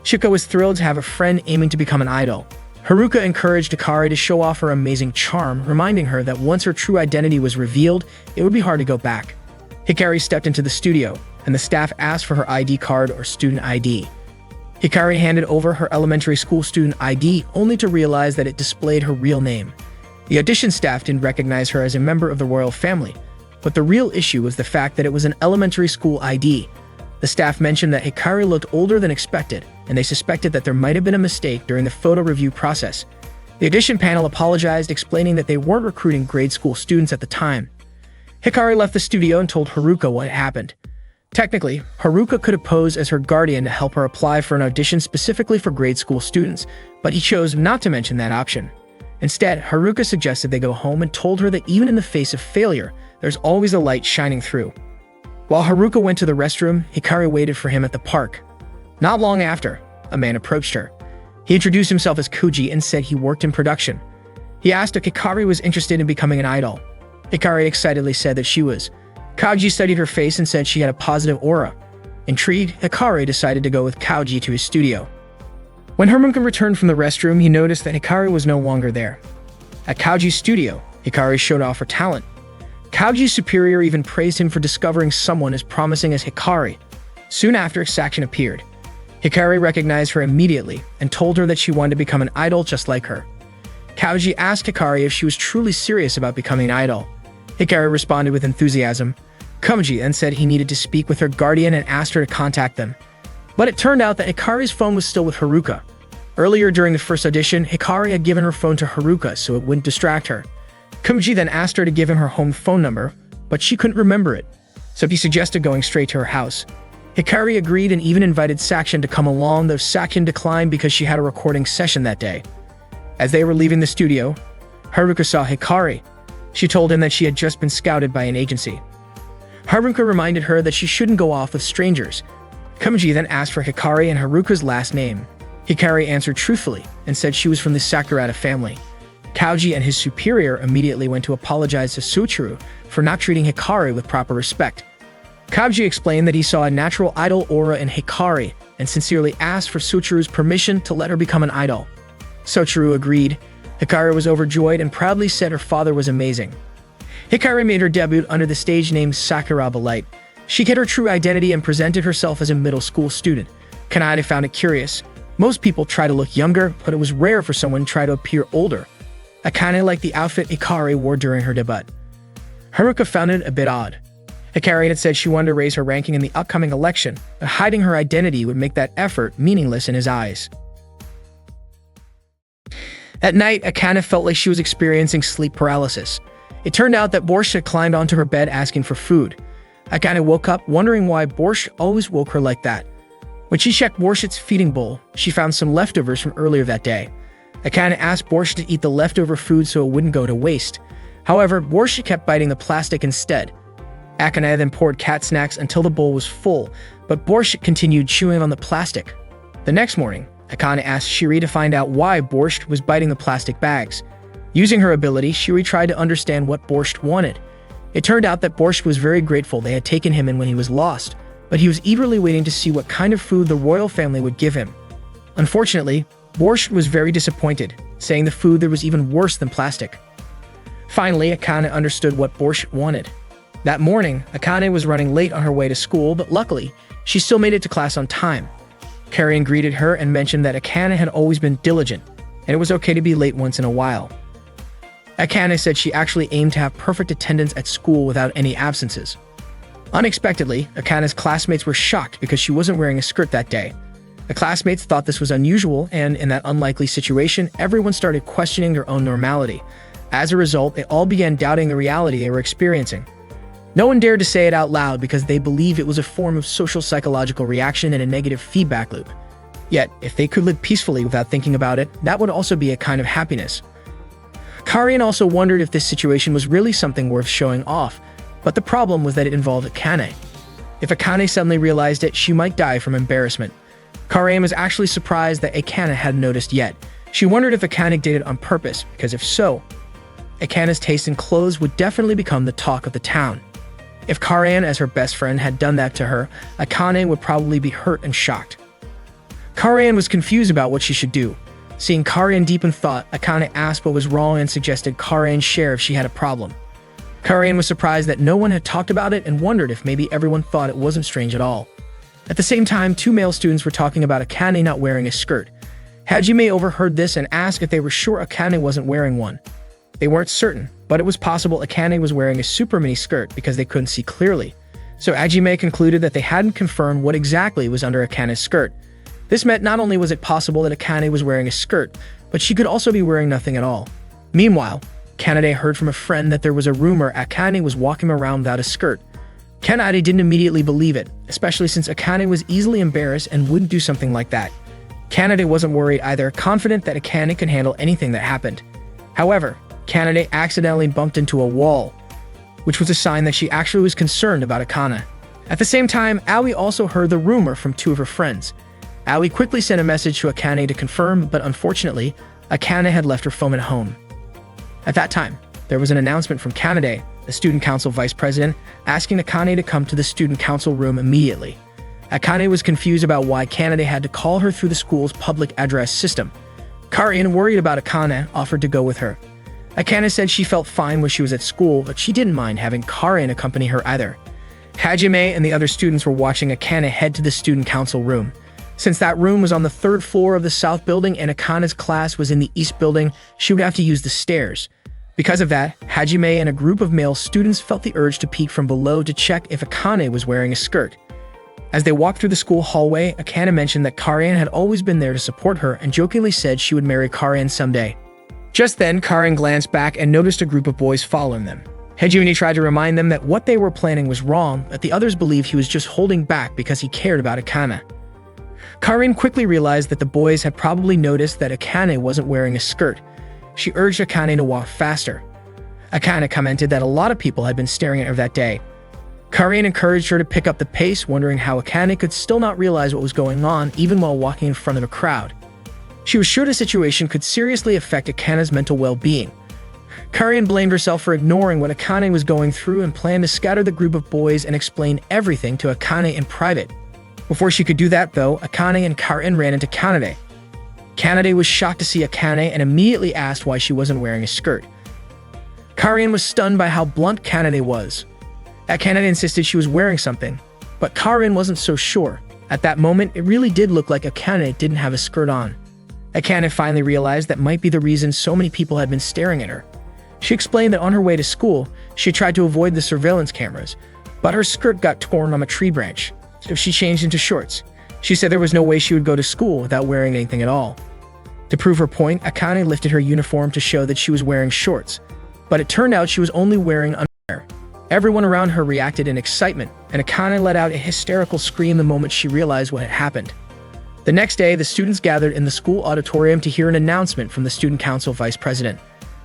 Shika was thrilled to have a friend aiming to become an idol. Haruka encouraged Hikari to show off her amazing charm, reminding her that once her true identity was revealed, it would be hard to go back. Hikari stepped into the studio, and the staff asked for her ID card or student ID. Hikari handed over her elementary school student ID only to realize that it displayed her real name. The audition staff didn't recognize her as a member of the royal family, but the real issue was the fact that it was an elementary school ID. The staff mentioned that Hikari looked older than expected, and they suspected that there might have been a mistake during the photo review process. The audition panel apologized, explaining that they weren't recruiting grade school students at the time. Hikari left the studio and told Haruka what had happened. Technically, Haruka could have posed as her guardian to help her apply for an audition specifically for grade school students, but he chose not to mention that option. Instead, Haruka suggested they go home and told her that even in the face of failure, there's always a light shining through. While Haruka went to the restroom, Hikari waited for him at the park. Not long after, a man approached her. He introduced himself as Kuji and said he worked in production. He asked if Hikari was interested in becoming an idol. Hikari excitedly said that she was. Kauji studied her face and said she had a positive aura. Intrigued, Hikari decided to go with Kauji to his studio. When Haruka returned from the restroom, he noticed that Hikari was no longer there. At Kauji's studio, Hikari showed off her talent. Kauji's superior even praised him for discovering someone as promising as Hikari. Soon after, Sakshin appeared. Hikari recognized her immediately and told her that she wanted to become an idol just like her. Kauji asked Hikari if she was truly serious about becoming an idol. Hikari responded with enthusiasm. Kauji then said he needed to speak with her guardian and asked her to contact them. But it turned out that Hikari's phone was still with Haruka. Earlier during the first audition, Hikari had given her phone to Haruka so it wouldn't distract her. Kauji then asked her to give him her home phone number, but she couldn't remember it, so he suggested going straight to her house. Hikari agreed and even invited Sakshin to come along, though Sakshin declined because she had a recording session that day. As they were leaving the studio, Haruka saw Hikari. She told him that she had just been scouted by an agency. Haruka reminded her that she shouldn't go off with strangers. Kauji then asked for Hikari and Haruka's last name. Hikari answered truthfully and said she was from the Sakurada family. Kauji and his superior immediately went to apologize to Soichiro for not treating Hikari with proper respect. Kauji explained that he saw a natural idol aura in Hikari and sincerely asked for Soichiro's permission to let her become an idol. Soichiro agreed. Hikari was overjoyed and proudly said her father was amazing. Hikari made her debut under the stage name Sakuraba Light. She hid her true identity and presented herself as a middle school student. Kanade found it curious. Most people try to look younger, but it was rare for someone to try to appear older. Akane liked the outfit Hikari wore during her debut. Haruka found it a bit odd. Hikari had said she wanted to raise her ranking in the upcoming election, but hiding her identity would make that effort meaningless in his eyes. At night, Akane felt like she was experiencing sleep paralysis. It turned out that Borscht had climbed onto her bed asking for food. Akane woke up wondering why Borscht always woke her like that. When she checked Borsch's feeding bowl, she found some leftovers from earlier that day. Akane asked Borscht to eat the leftover food so it wouldn't go to waste. However, Borscht kept biting the plastic instead. Akane then poured cat snacks until the bowl was full, but Borscht continued chewing on the plastic. The next morning, Akane asked Shiri to find out why Borscht was biting the plastic bags. Using her ability, Shiri tried to understand what Borscht wanted. It turned out that Borscht was very grateful they had taken him in when he was lost, but he was eagerly waiting to see what kind of food the royal family would give him. Unfortunately, Borscht was very disappointed, saying the food there was even worse than plastic. Finally, Akane understood what Borscht wanted. That morning, Akane was running late on her way to school, but luckily, she still made it to class on time. Karian greeted her and mentioned that Akane had always been diligent, and it was okay to be late once in a while. Akane said she actually aimed to have perfect attendance at school without any absences. Unexpectedly, Akane's classmates were shocked because she wasn't wearing a skirt that day. The classmates thought this was unusual, and in that unlikely situation, everyone started questioning their own normality. As a result, they all began doubting the reality they were experiencing. No one dared to say it out loud because they believed it was a form of social psychological reaction and a negative feedback loop. Yet, if they could live peacefully without thinking about it, that would also be a kind of happiness. Karian also wondered if this situation was really something worth showing off, but the problem was that it involved Akane. If Akane suddenly realized it, she might die from embarrassment. Karian was actually surprised that Akane hadn't noticed yet. She wondered if Akane did it on purpose, because if so, Akane's taste in clothes would definitely become the talk of the town. If Karian, as her best friend, had done that to her, Akane would probably be hurt and shocked. Karian was confused about what she should do. Seeing Karian deep in thought, Akane asked what was wrong and suggested Karian share if she had a problem. Karian was surprised that no one had talked about it and wondered if maybe everyone thought it wasn't strange at all. At the same time, two male students were talking about Akane not wearing a skirt. Hajime overheard this and asked if they were sure Akane wasn't wearing one. They weren't certain, but it was possible Akane was wearing a super mini skirt because they couldn't see clearly. So Hajime concluded that they hadn't confirmed what exactly was under Akane's skirt. This meant not only was it possible that Akane was wearing a skirt, but she could also be wearing nothing at all. Meanwhile, Kanade heard from a friend that there was a rumor Akane was walking around without a skirt. Kanade didn't immediately believe it, especially since Akane was easily embarrassed and wouldn't do something like that. Kanade wasn't worried either, confident that Akane could handle anything that happened. However, Kanade accidentally bumped into a wall, which was a sign that she actually was concerned about Akane. At the same time, Aoi also heard the rumor from two of her friends. Aoi quickly sent a message to Akane to confirm, but unfortunately, Akane had left her phone at home. At that time, there was an announcement from Kanade, the student council vice president, asking Akane to come to the student council room immediately. Akane was confused about why Kanade had to call her through the school's public address system. Karian, worried about Akane, offered to go with her. Akane said she felt fine when she was at school, but she didn't mind having Karian accompany her either. Hajime and the other students were watching Akane head to the student council room. Since that room was on the third floor of the south building and Akane's class was in the east building, she would have to use the stairs. Because of that, Hajime and a group of male students felt the urge to peek from below to check if Akane was wearing a skirt. As they walked through the school hallway, Akane mentioned that Karian had always been there to support her and jokingly said she would marry Karian someday. Just then, Karian glanced back and noticed a group of boys following them. Hejuni tried to remind them that what they were planning was wrong, but the others believed he was just holding back because he cared about Akane. Karian quickly realized that the boys had probably noticed that Akane wasn't wearing a skirt. She urged Akane to walk faster. Akane commented that a lot of people had been staring at her that day. Karian encouraged her to pick up the pace, wondering how Akane could still not realize what was going on even while walking in front of a crowd. She was sure the situation could seriously affect Akane's mental well-being. Karian blamed herself for ignoring what Akane was going through and planned to scatter the group of boys and explain everything to Akane in private. Before she could do that, though, Akane and Karian ran into Kanade. Kanade was shocked to see Akane and immediately asked why she wasn't wearing a skirt. Karian was stunned by how blunt Kanade was. Kanade insisted she was wearing something, but Karian wasn't so sure. At that moment, it really did look like Akane didn't have a skirt on. Akane finally realized that might be the reason so many people had been staring at her. She explained that on her way to school, she tried to avoid the surveillance cameras, but her skirt got torn on a tree branch, so she changed into shorts. She said there was no way she would go to school without wearing anything at all. To prove her point, Akane lifted her uniform to show that she was wearing shorts, but it turned out she was only wearing underwear. Everyone around her reacted in excitement, and Akane let out a hysterical scream the moment she realized what had happened. The next day, the students gathered in the school auditorium to hear an announcement from the student council vice president.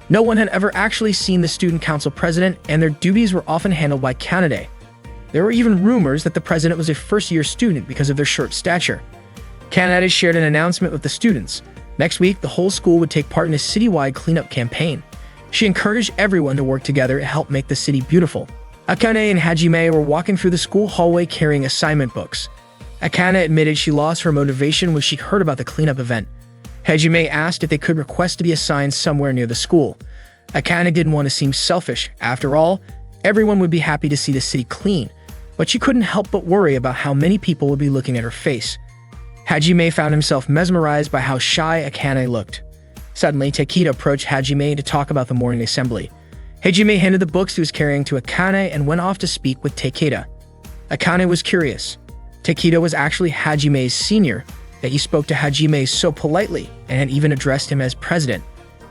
No one had ever actually seen the student council president, and their duties were often handled by Kanade. There were even rumors that the president was a first-year student because of their short stature. Kanade shared an announcement with the students. Next week, the whole school would take part in a citywide cleanup campaign. She encouraged everyone to work together to help make the city beautiful. Akane and Hajime were walking through the school hallway carrying assignment books. Akane admitted she lost her motivation when she heard about the cleanup event. Hajime asked if they could request to be assigned somewhere near the school. Akane didn't want to seem selfish. After all, everyone would be happy to see the city clean, but she couldn't help but worry about how many people would be looking at her face. Hajime found himself mesmerized by how shy Akane looked. Suddenly, Takeda approached Hajime to talk about the morning assembly. Hajime handed the books he was carrying to Akane and went off to speak with Takeda. Akane was curious. Takeda was actually Hajime's senior, that he spoke to Hajime so politely and had even addressed him as president.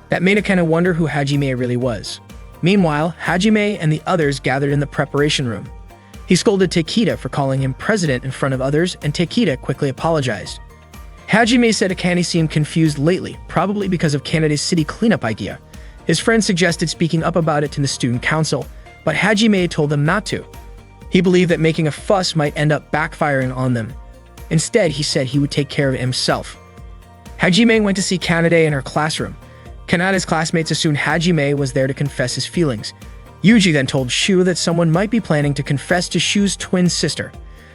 That made Akane wonder who Hajime really was. Meanwhile, Hajime and the others gathered in the preparation room. He scolded Takeda for calling him president in front of others, and Takeda quickly apologized. Hajime said Akane seemed confused lately, probably because of Kanade's city cleanup idea. His friend suggested speaking up about it to the student council, but Hajime told them not to. He believed that making a fuss might end up backfiring on them. Instead, he said he would take care of it himself. Hajime went to see Kanade in her classroom. Kanade's classmates assumed Hajime was there to confess his feelings. Yuji then told Shu that someone might be planning to confess to Shu's twin sister.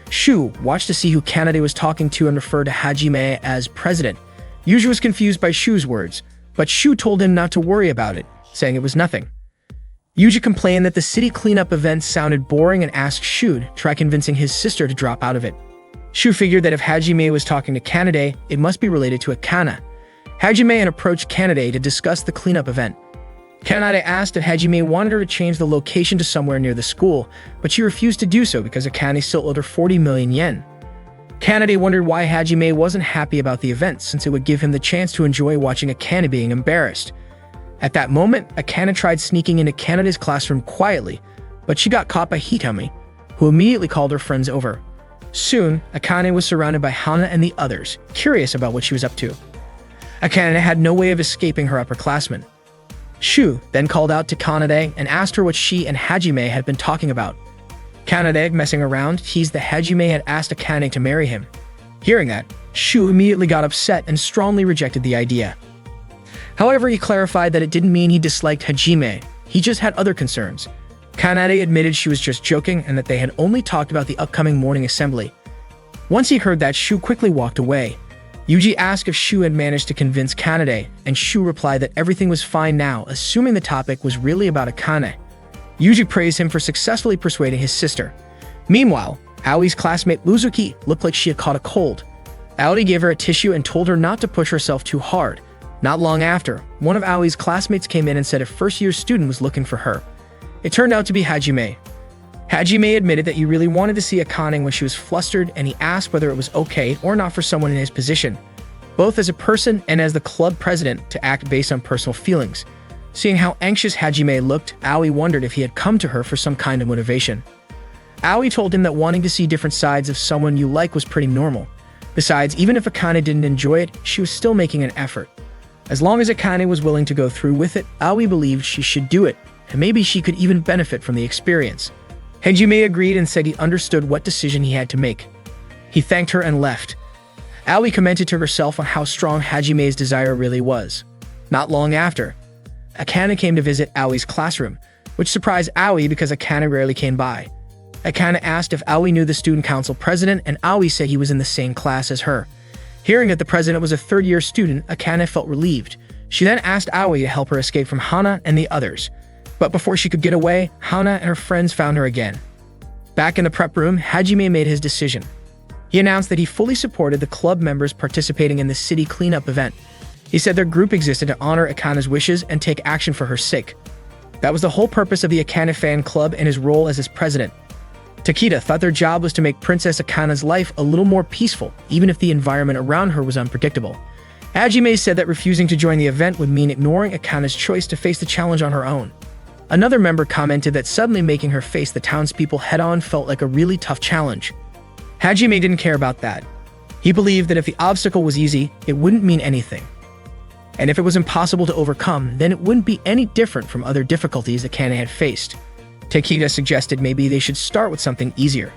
Shu watched to see who Kanade was talking to and referred to Hajime as president. Yuji was confused by Shu's words, but Shu told him not to worry about it, saying it was nothing. Yuji complained that the city cleanup event sounded boring and asked Shu to try convincing his sister to drop out of it. Shu figured that if Hajime was talking to Kanade, it must be related to Akane. Hajime approached Kanade to discuss the cleanup event. Kanade asked if Hajime wanted her to change the location to somewhere near the school, but she refused to do so because Akane still owed her 40 million yen. Kanade wondered why Hajime wasn't happy about the event, since it would give him the chance to enjoy watching Akane being embarrassed. At that moment, Akane tried sneaking into Kanade's classroom quietly, but she got caught by Hitami, who immediately called her friends over. Soon, Akane was surrounded by Hana and the others, curious about what she was up to. Akane had no way of escaping her upperclassmen. Shu then called out to Kanade and asked her what she and Hajime had been talking about. Kanade, messing around, teased that Hajime had asked Akane to marry him. Hearing that, Shu immediately got upset and strongly rejected the idea. However, he clarified that it didn't mean he disliked Hajime, he just had other concerns. Kanade admitted she was just joking and that they had only talked about the upcoming morning assembly. Once he heard that, Shu quickly walked away. Yuji asked if Shu had managed to convince Kanade, and Shu replied that everything was fine now, assuming the topic was really about Akane. Yuji praised him for successfully persuading his sister. Meanwhile, Aoi's classmate Uzuki looked like she had caught a cold. Aoi gave her a tissue and told her not to push herself too hard. Not long after, one of Aoi's classmates came in and said a first-year student was looking for her. It turned out to be Hajime. Hajime admitted that he really wanted to see Akane when she was flustered, and he asked whether it was okay or not for someone in his position, both as a person and as the club president, to act based on personal feelings. Seeing how anxious Hajime looked, Aoi wondered if he had come to her for some kind of motivation. Aoi told him that wanting to see different sides of someone you like was pretty normal. Besides, even if Akane didn't enjoy it, she was still making an effort. As long as Akane was willing to go through with it, Aoi believed she should do it, and maybe she could even benefit from the experience. Hajime agreed and said he understood what decision he had to make. He thanked her and left. Aoi commented to herself on how strong Hajime's desire really was. Not long after, Akane came to visit Aoi's classroom, which surprised Aoi because Akane rarely came by. Akane asked if Aoi knew the student council president, and Aoi said he was in the same class as her. Hearing that the president was a third-year student, Akane felt relieved. She then asked Aoi to help her escape from Hana and the others. But before she could get away, Hana and her friends found her again. Back in the prep room, Hajime made his decision. He announced that he fully supported the club members participating in the city cleanup event. He said their group existed to honor Akane's wishes and take action for her sake. That was the whole purpose of the Akane fan club and his role as its president. Takeda thought their job was to make Princess Akane's life a little more peaceful, even if the environment around her was unpredictable. Hajime said that refusing to join the event would mean ignoring Akane's choice to face the challenge on her own. Another member commented that suddenly making her face the townspeople head-on felt like a really tough challenge. Hajime didn't care about that. He believed that if the obstacle was easy, it wouldn't mean anything. And if it was impossible to overcome, then it wouldn't be any different from other difficulties Akane had faced. Takeda suggested maybe they should start with something easier.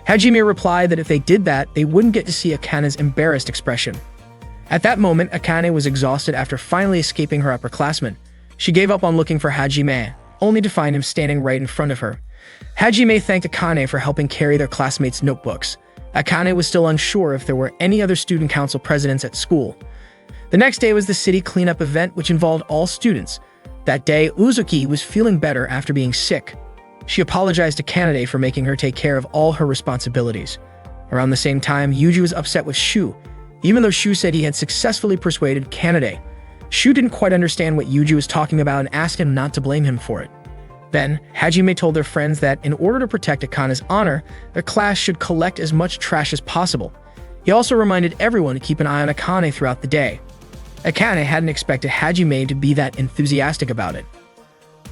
Hajime replied that if they did that, they wouldn't get to see Akane's embarrassed expression. At that moment, Akane was exhausted after finally escaping her upperclassmen. She gave up on looking for Hajime, only to find him standing right in front of her. Hajime thanked Akane for helping carry their classmates' notebooks. Akane was still unsure if there were any other student council presidents at school. The next day was the city cleanup event, which involved all students. That day, Uzuki was feeling better after being sick. She apologized to Kanade for making her take care of all her responsibilities. Around the same time, Yuji was upset with Shu. Even though Shu said he had successfully persuaded Kanade, Shu didn't quite understand what Yuji was talking about and asked him not to blame him for it. Then, Hajime told their friends that in order to protect Akane's honor, their class should collect as much trash as possible. He also reminded everyone to keep an eye on Akane throughout the day. Akane hadn't expected Hajime to be that enthusiastic about it.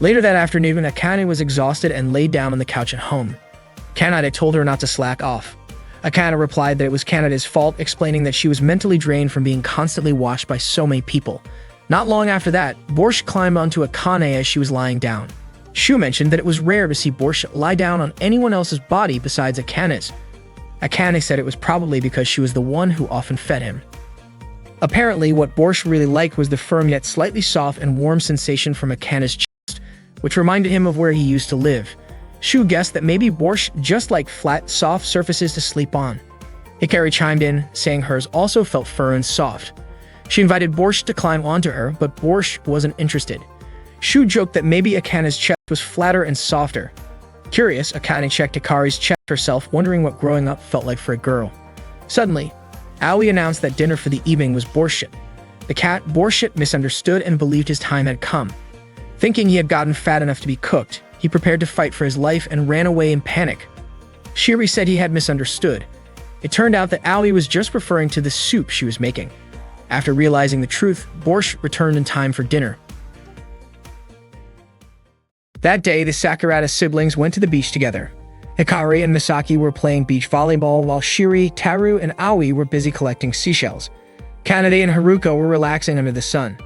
Later that afternoon, Akane was exhausted and laid down on the couch at home. Kanade told her not to slack off. Akane replied that it was Kanade's fault, explaining that she was mentally drained from being constantly watched by so many people. Not long after that, Borscht climbed onto Akane as she was lying down. Shu mentioned that it was rare to see Borscht lie down on anyone else's body besides Akane's. Akane said it was probably because she was the one who often fed him. Apparently, what Borscht really liked was the firm yet slightly soft and warm sensation from Akane's chest, which reminded him of where he used to live. Shu guessed that maybe Borscht just liked flat, soft surfaces to sleep on. Hikari chimed in, saying hers also felt firm and soft. She invited Borscht to climb onto her, but Borscht wasn't interested. Shu joked that maybe Akane's chest was flatter and softer. Curious, Akane checked Hikari's chest herself, wondering what growing up felt like for a girl. Suddenly, Aoi announced that dinner for the evening was Borscht. The cat, Borscht, misunderstood and believed his time had come. Thinking he had gotten fat enough to be cooked, he prepared to fight for his life and ran away in panic. Shiri said he had misunderstood. It turned out that Aoi was just referring to the soup she was making. After realizing the truth, Borscht returned in time for dinner. That day, the Sakurada siblings went to the beach together. Hikari and Misaki were playing beach volleyball while Shiri, Taru, and Aoi were busy collecting seashells. Kanade and Haruka were relaxing under the sun.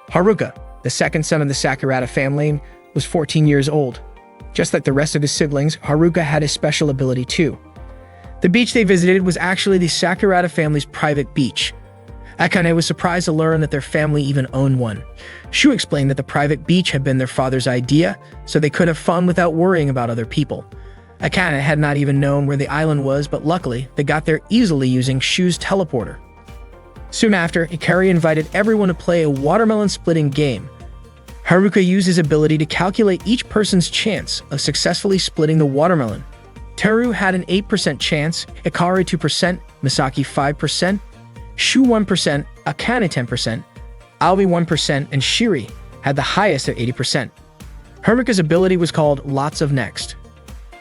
Haruka, the second son of the Sakurada family, was 14 years old. Just like the rest of his siblings, Haruka had a special ability too. The beach they visited was actually the Sakurada family's private beach. Akane was surprised to learn that their family even owned one. Shu explained that the private beach had been their father's idea, so they could have fun without worrying about other people. Akane had not even known where the island was, but luckily, they got there easily using Shu's teleporter. Soon after, Hikari invited everyone to play a watermelon splitting game. Haruka used his ability to calculate each person's chance of successfully splitting the watermelon. Teru had an 8% chance, Hikari 2%, Misaki 5%, Shu 1%, Akane 10%, Aoi 1%, and Shiri had the highest at 80%. Haruka's ability was called Lots of Next.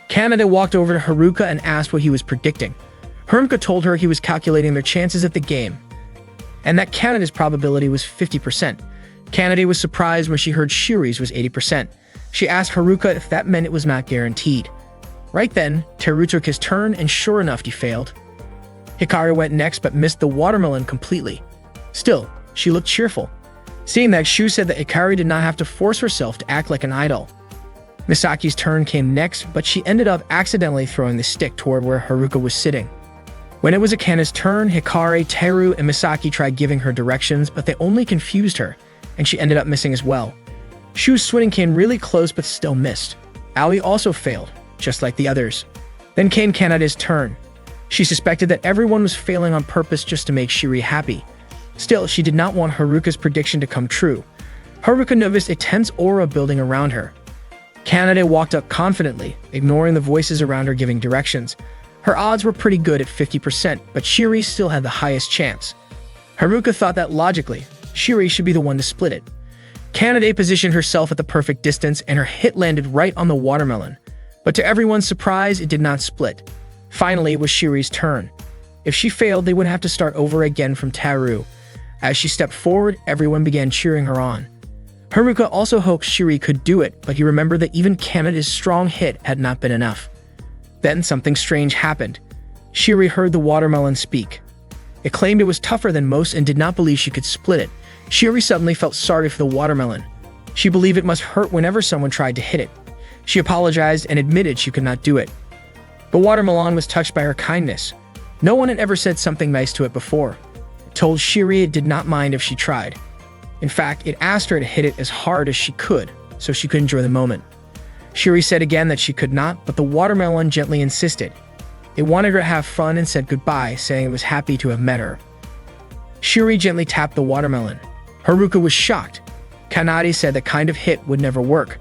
Kanade walked over to Haruka and asked what he was predicting. Haruka told her he was calculating their chances at the game, and that Kanade's probability was 50%. Kanade was surprised when she heard Shiri's was 80%. She asked Haruka if that meant it was not guaranteed. Right then, Teru took his turn, and sure enough, he failed. Hikari went next but missed the watermelon completely. Still, she looked cheerful. Seeing that, Shu said that Hikari did not have to force herself to act like an idol. Misaki's turn came next, but she ended up accidentally throwing the stick toward where Haruka was sitting. When it was Akane's turn, Hikari, Teru, and Misaki tried giving her directions, but they only confused her, and she ended up missing as well. Shu's swing came really close but still missed. Aoi also failed, just like the others. Then came Kanade's turn. She suspected that everyone was failing on purpose just to make Shiri happy. Still, she did not want Haruka's prediction to come true. Haruka noticed a tense aura building around her. Kanade walked up confidently, ignoring the voices around her giving directions. Her odds were pretty good at 50%, but Shiri still had the highest chance. Haruka thought that logically, Shiri should be the one to split it. Kanade positioned herself at the perfect distance, and her hit landed right on the watermelon. But to everyone's surprise, it did not split. Finally, it was Shiri's turn. If she failed, they would have to start over again from Taru. As she stepped forward, everyone began cheering her on. Haruka also hoped Shiri could do it, but he remembered that even Kanade's strong hit had not been enough. Then something strange happened. Shiri heard the watermelon speak. It claimed it was tougher than most and did not believe she could split it. Shiri suddenly felt sorry for the watermelon. She believed it must hurt whenever someone tried to hit it. She apologized and admitted she could not do it. The watermelon was touched by her kindness. No one had ever said something nice to it before. It told Shiri it did not mind if she tried. In fact, it asked her to hit it as hard as she could, so she could enjoy the moment. Shuri said again that she could not, but the watermelon gently insisted. It wanted her to have fun and said goodbye, saying it was happy to have met her. Shuri gently tapped the watermelon. Haruka was shocked. Kanade said that kind of hit would never work.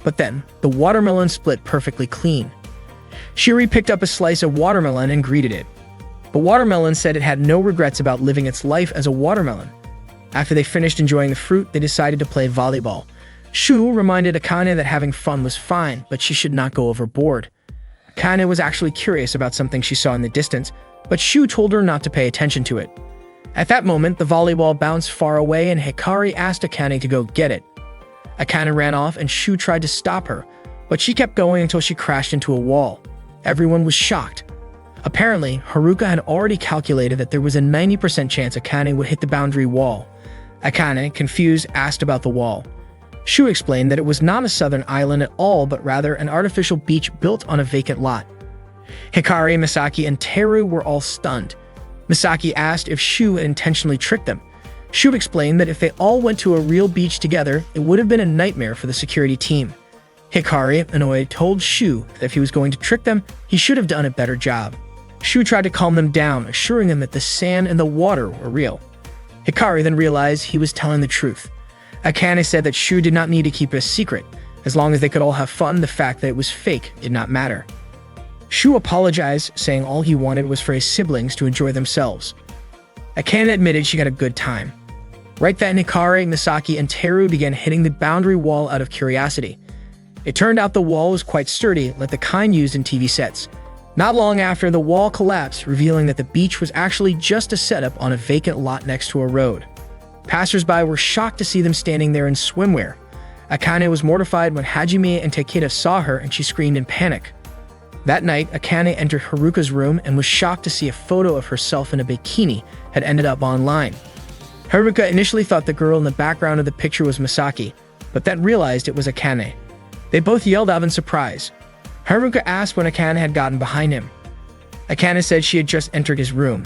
But then, the watermelon split perfectly clean. Shuri picked up a slice of watermelon and greeted it. But Watermelon said it had no regrets about living its life as a watermelon. After they finished enjoying the fruit, they decided to play volleyball. Shu reminded Akane that having fun was fine, but she should not go overboard. Akane was actually curious about something she saw in the distance, but Shu told her not to pay attention to it. At that moment, the volleyball bounced far away and Hikari asked Akane to go get it. Akane ran off and Shu tried to stop her, but she kept going until she crashed into a wall. Everyone was shocked. Apparently, Haruka had already calculated that there was a 90% chance Akane would hit the boundary wall. Akane, confused, asked about the wall. Shu explained that it was not a southern island at all, but rather an artificial beach built on a vacant lot. Hikari, Misaki, and Teru were all stunned. Misaki asked if Shu had intentionally tricked them. Shu explained that if they all went to a real beach together, it would have been a nightmare for the security team. Hikari, annoyed, told Shu that if he was going to trick them, he should have done a better job. Shu tried to calm them down, assuring them that the sand and the water were real. Hikari then realized he was telling the truth. Akane said that Shu did not need to keep it a secret. As long as they could all have fun, the fact that it was fake did not matter. Shu apologized, saying all he wanted was for his siblings to enjoy themselves. Akane admitted she had a good time. Right then, Hikari, Misaki, and Teru began hitting the boundary wall out of curiosity. It turned out the wall was quite sturdy, like the kind used in TV sets. Not long after, the wall collapsed, revealing that the beach was actually just a setup on a vacant lot next to a road. Passers-by were shocked to see them standing there in swimwear. Akane was mortified when Hajime and Takeda saw her and she screamed in panic. That night, Akane entered Haruka's room and was shocked to see a photo of herself in a bikini had ended up online. Haruka initially thought the girl in the background of the picture was Misaki, but then realized it was Akane. They both yelled out in surprise. Haruka asked when Akane had gotten behind him. Akane said she had just entered his room.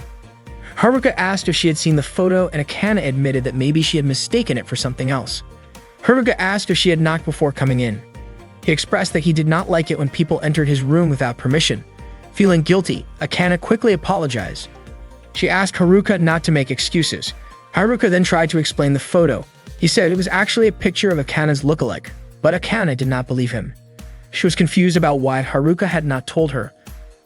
Haruka asked if she had seen the photo, and Akane admitted that maybe she had mistaken it for something else. Haruka asked if she had knocked before coming in. He expressed that he did not like it when people entered his room without permission. Feeling guilty, Akane quickly apologized. She asked Haruka not to make excuses. Haruka then tried to explain the photo. He said it was actually a picture of Akane's lookalike, but Akane did not believe him. She was confused about why Haruka had not told her.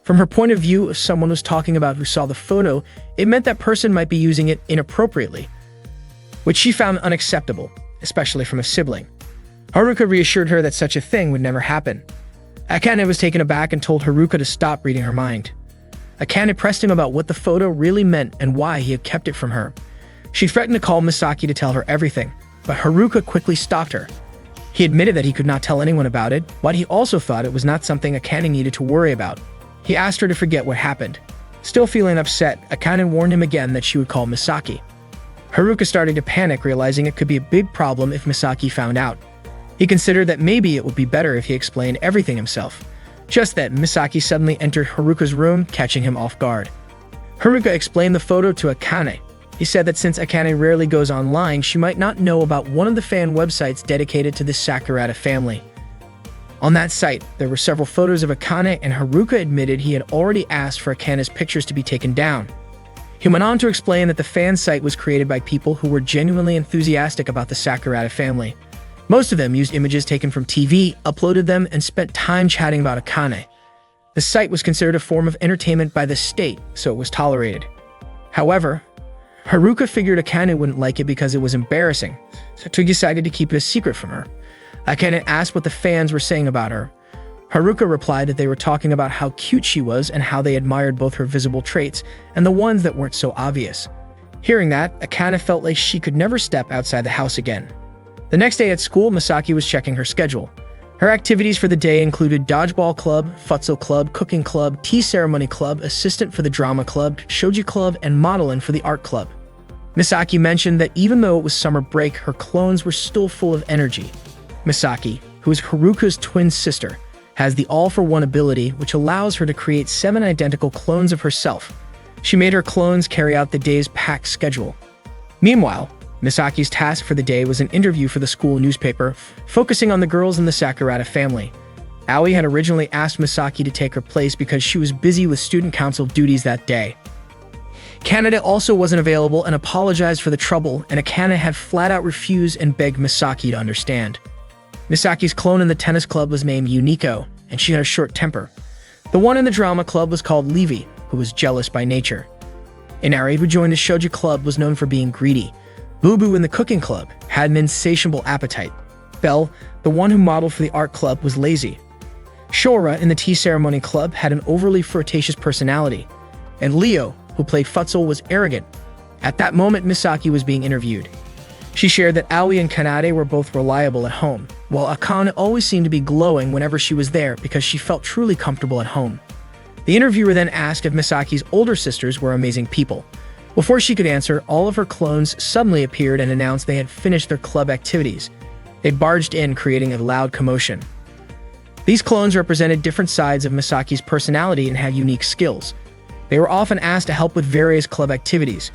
From her point of view, if someone was talking about who saw the photo, it meant that person might be using it inappropriately, which she found unacceptable, especially from a sibling. Haruka reassured her that such a thing would never happen. Akane was taken aback and told Haruka to stop reading her mind. Akane pressed him about what the photo really meant and why he had kept it from her. She threatened to call Misaki to tell her everything, but Haruka quickly stopped her. He admitted that he could not tell anyone about it, but he also thought it was not something Akane needed to worry about. He asked her to forget what happened. Still feeling upset, Akane warned him again that she would call Misaki. Haruka started to panic, realizing it could be a big problem if Misaki found out. He considered that maybe it would be better if he explained everything himself. Just then, Misaki suddenly entered Haruka's room, catching him off guard. Haruka explained the photo to Akane. He said that since Akane rarely goes online, she might not know about one of the fan websites dedicated to the Sakurada family. On that site, there were several photos of Akane, and Haruka admitted he had already asked for Akane's pictures to be taken down. He went on to explain that the fan site was created by people who were genuinely enthusiastic about the Sakurada family. Most of them used images taken from TV, uploaded them, and spent time chatting about Akane. The site was considered a form of entertainment by the state, so it was tolerated. However, Haruka figured Akane wouldn't like it because it was embarrassing, so he decided to keep it a secret from her. Akane asked what the fans were saying about her. Haruka replied that they were talking about how cute she was and how they admired both her visible traits and the ones that weren't so obvious. Hearing that, Akane felt like she could never step outside the house again. The next day at school, Misaki was checking her schedule. Her activities for the day included dodgeball club, futsal club, cooking club, tea ceremony club, assistant for the drama club, shoji club, and modeling for the art club. Misaki mentioned that even though it was summer break, her clones were still full of energy. Misaki, who is Haruka's twin sister, has the all-for-one ability, which allows her to create 7 identical clones of herself. She made her clones carry out the day's packed schedule. Meanwhile, Misaki's task for the day was an interview for the school newspaper, focusing on the girls in the Sakurada family. Aoi had originally asked Misaki to take her place because she was busy with student council duties that day. Kanade also wasn't available and apologized for the trouble, and Akane had flat-out refused and begged Misaki to understand. Misaki's clone in the tennis club was named Unico, and she had a short temper. The one in the drama club was called Levi, who was jealous by nature. Inari, who joined the shoujo club, was known for being greedy. Boo-Boo in the cooking club had an insatiable appetite. Belle, the one who modeled for the art club, was lazy. Shora in the tea ceremony club had an overly flirtatious personality. And Leo, who played futsal, was arrogant. At that moment, Misaki was being interviewed. She shared that Aoi and Kanade were both reliable at home, while Akane always seemed to be glowing whenever she was there because she felt truly comfortable at home. The interviewer then asked if Misaki's older sisters were amazing people. Before she could answer, all of her clones suddenly appeared and announced they had finished their club activities. They barged in, creating a loud commotion. These clones represented different sides of Misaki's personality and had unique skills. They were often asked to help with various club activities.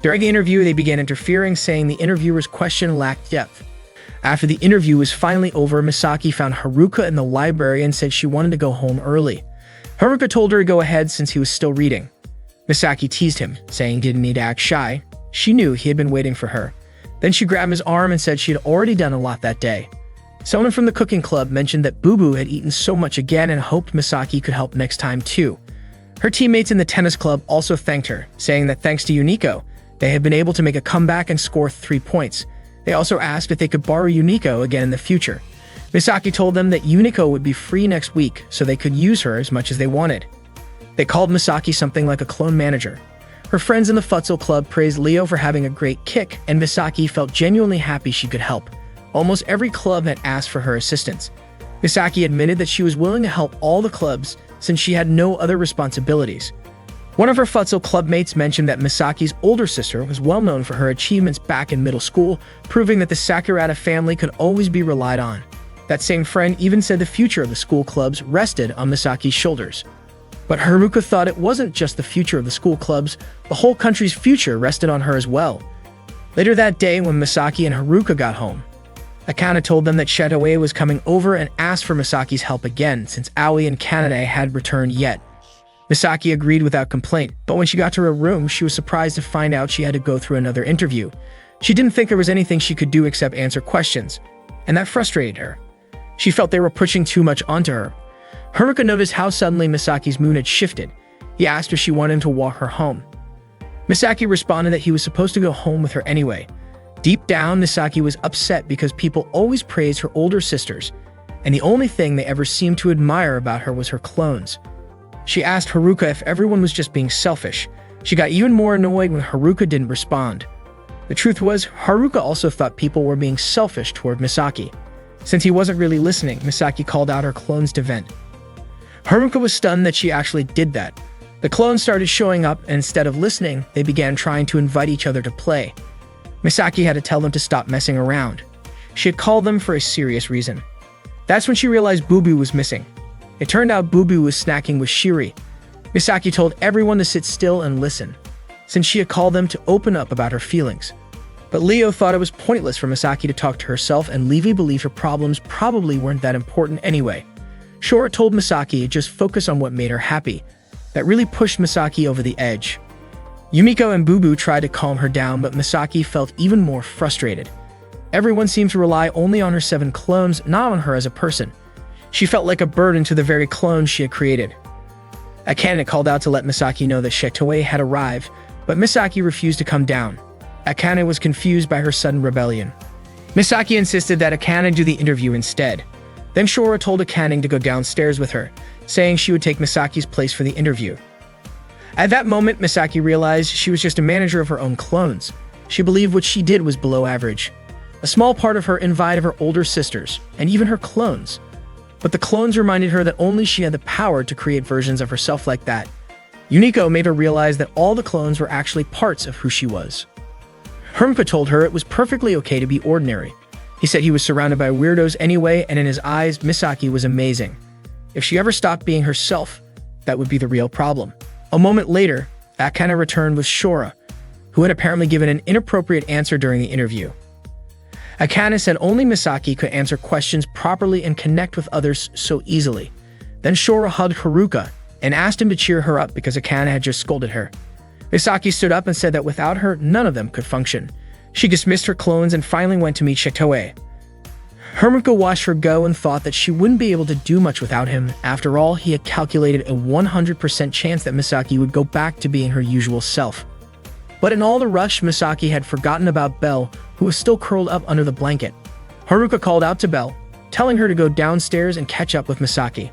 During the interview, they began interfering, saying the interviewer's question lacked depth. After the interview was finally over, Misaki found Haruka in the library and said she wanted to go home early. Haruka told her to go ahead since he was still reading. Misaki teased him, saying he didn't need to act shy. She knew he had been waiting for her. Then she grabbed his arm and said she had already done a lot that day. Someone from the cooking club mentioned that Boo-Boo had eaten so much again and hoped Misaki could help next time too. Her teammates in the tennis club also thanked her, saying that thanks to Unico, they had been able to make a comeback and score 3 points. They also asked if they could borrow Unico again in the future. Misaki told them that Unico would be free next week, so they could use her as much as they wanted. They called Misaki something like a clone manager. Her friends in the futsal club praised Leo for having a great kick, and Misaki felt genuinely happy she could help. Almost every club had asked for her assistance. Misaki admitted that she was willing to help all the clubs since she had no other responsibilities. One of her futsal club mates mentioned that Misaki's older sister was well known for her achievements back in middle school, proving that the Sakurada family could always be relied on. That same friend even said the future of the school clubs rested on Misaki's shoulders. But Haruka thought it wasn't just the future of the school clubs, the whole country's future rested on her as well. Later that day, when Misaki and Haruka got home, Akane told them that Shetoe was coming over and asked for Misaki's help again since Aoi and Kanade had returned yet. Misaki agreed without complaint, but when she got to her room, she was surprised to find out she had to go through another interview. She didn't think there was anything she could do except answer questions, and that frustrated her. She felt they were pushing too much onto her. Haruka noticed how suddenly Misaki's mood had shifted. He asked if she wanted him to walk her home. Misaki responded that he was supposed to go home with her anyway. Deep down, Misaki was upset because people always praised her older sisters, and the only thing they ever seemed to admire about her was her clones. She asked Haruka if everyone was just being selfish. She got even more annoyed when Haruka didn't respond. The truth was, Haruka also thought people were being selfish toward Misaki. Since he wasn't really listening, Misaki called out her clones to vent. Haruka was stunned that she actually did that. The clones started showing up, and instead of listening, they began trying to invite each other to play. Misaki had to tell them to stop messing around. She had called them for a serious reason. That's when she realized Boo-Boo was missing. It turned out Boo-Boo was snacking with Shiri. Misaki told everyone to sit still and listen, since she had called them to open up about her feelings. But Leo thought it was pointless for Misaki to talk to herself, and Levi believed her problems probably weren't that important anyway. Shora told Misaki to just focus on what made her happy. That really pushed Misaki over the edge. Yumiko and Boo-Boo tried to calm her down, but Misaki felt even more frustrated. Everyone seemed to rely only on her 7 clones, not on her as a person. She felt like a burden to the very clones she had created. Akane called out to let Misaki know that Shetoe had arrived, but Misaki refused to come down. Akane was confused by her sudden rebellion. Misaki insisted that Akane do the interview instead. Then Shora told Akane to go downstairs with her, saying she would take Misaki's place for the interview. At that moment, Misaki realized she was just a manager of her own clones. She believed what she did was below average. A small part of her invited her older sisters, and even her clones. But the clones reminded her that only she had the power to create versions of herself like that. Unico made her realize that all the clones were actually parts of who she was. Haruka told her it was perfectly okay to be ordinary. He said he was surrounded by weirdos anyway, and in his eyes, Misaki was amazing. If she ever stopped being herself, that would be the real problem. A moment later, Akane returned with Shora, who had apparently given an inappropriate answer during the interview. Akane said only Misaki could answer questions properly and connect with others so easily. Then Shora hugged Haruka and asked him to cheer her up because Akane had just scolded her. Misaki stood up and said that without her, none of them could function. She dismissed her clones and finally went to meet Shitoe. Haruka watched her go and thought that she wouldn't be able to do much without him. After all, he had calculated a 100% chance that Misaki would go back to being her usual self. But in all the rush, Misaki had forgotten about Belle, who was still curled up under the blanket. Haruka called out to Belle, telling her to go downstairs and catch up with Misaki.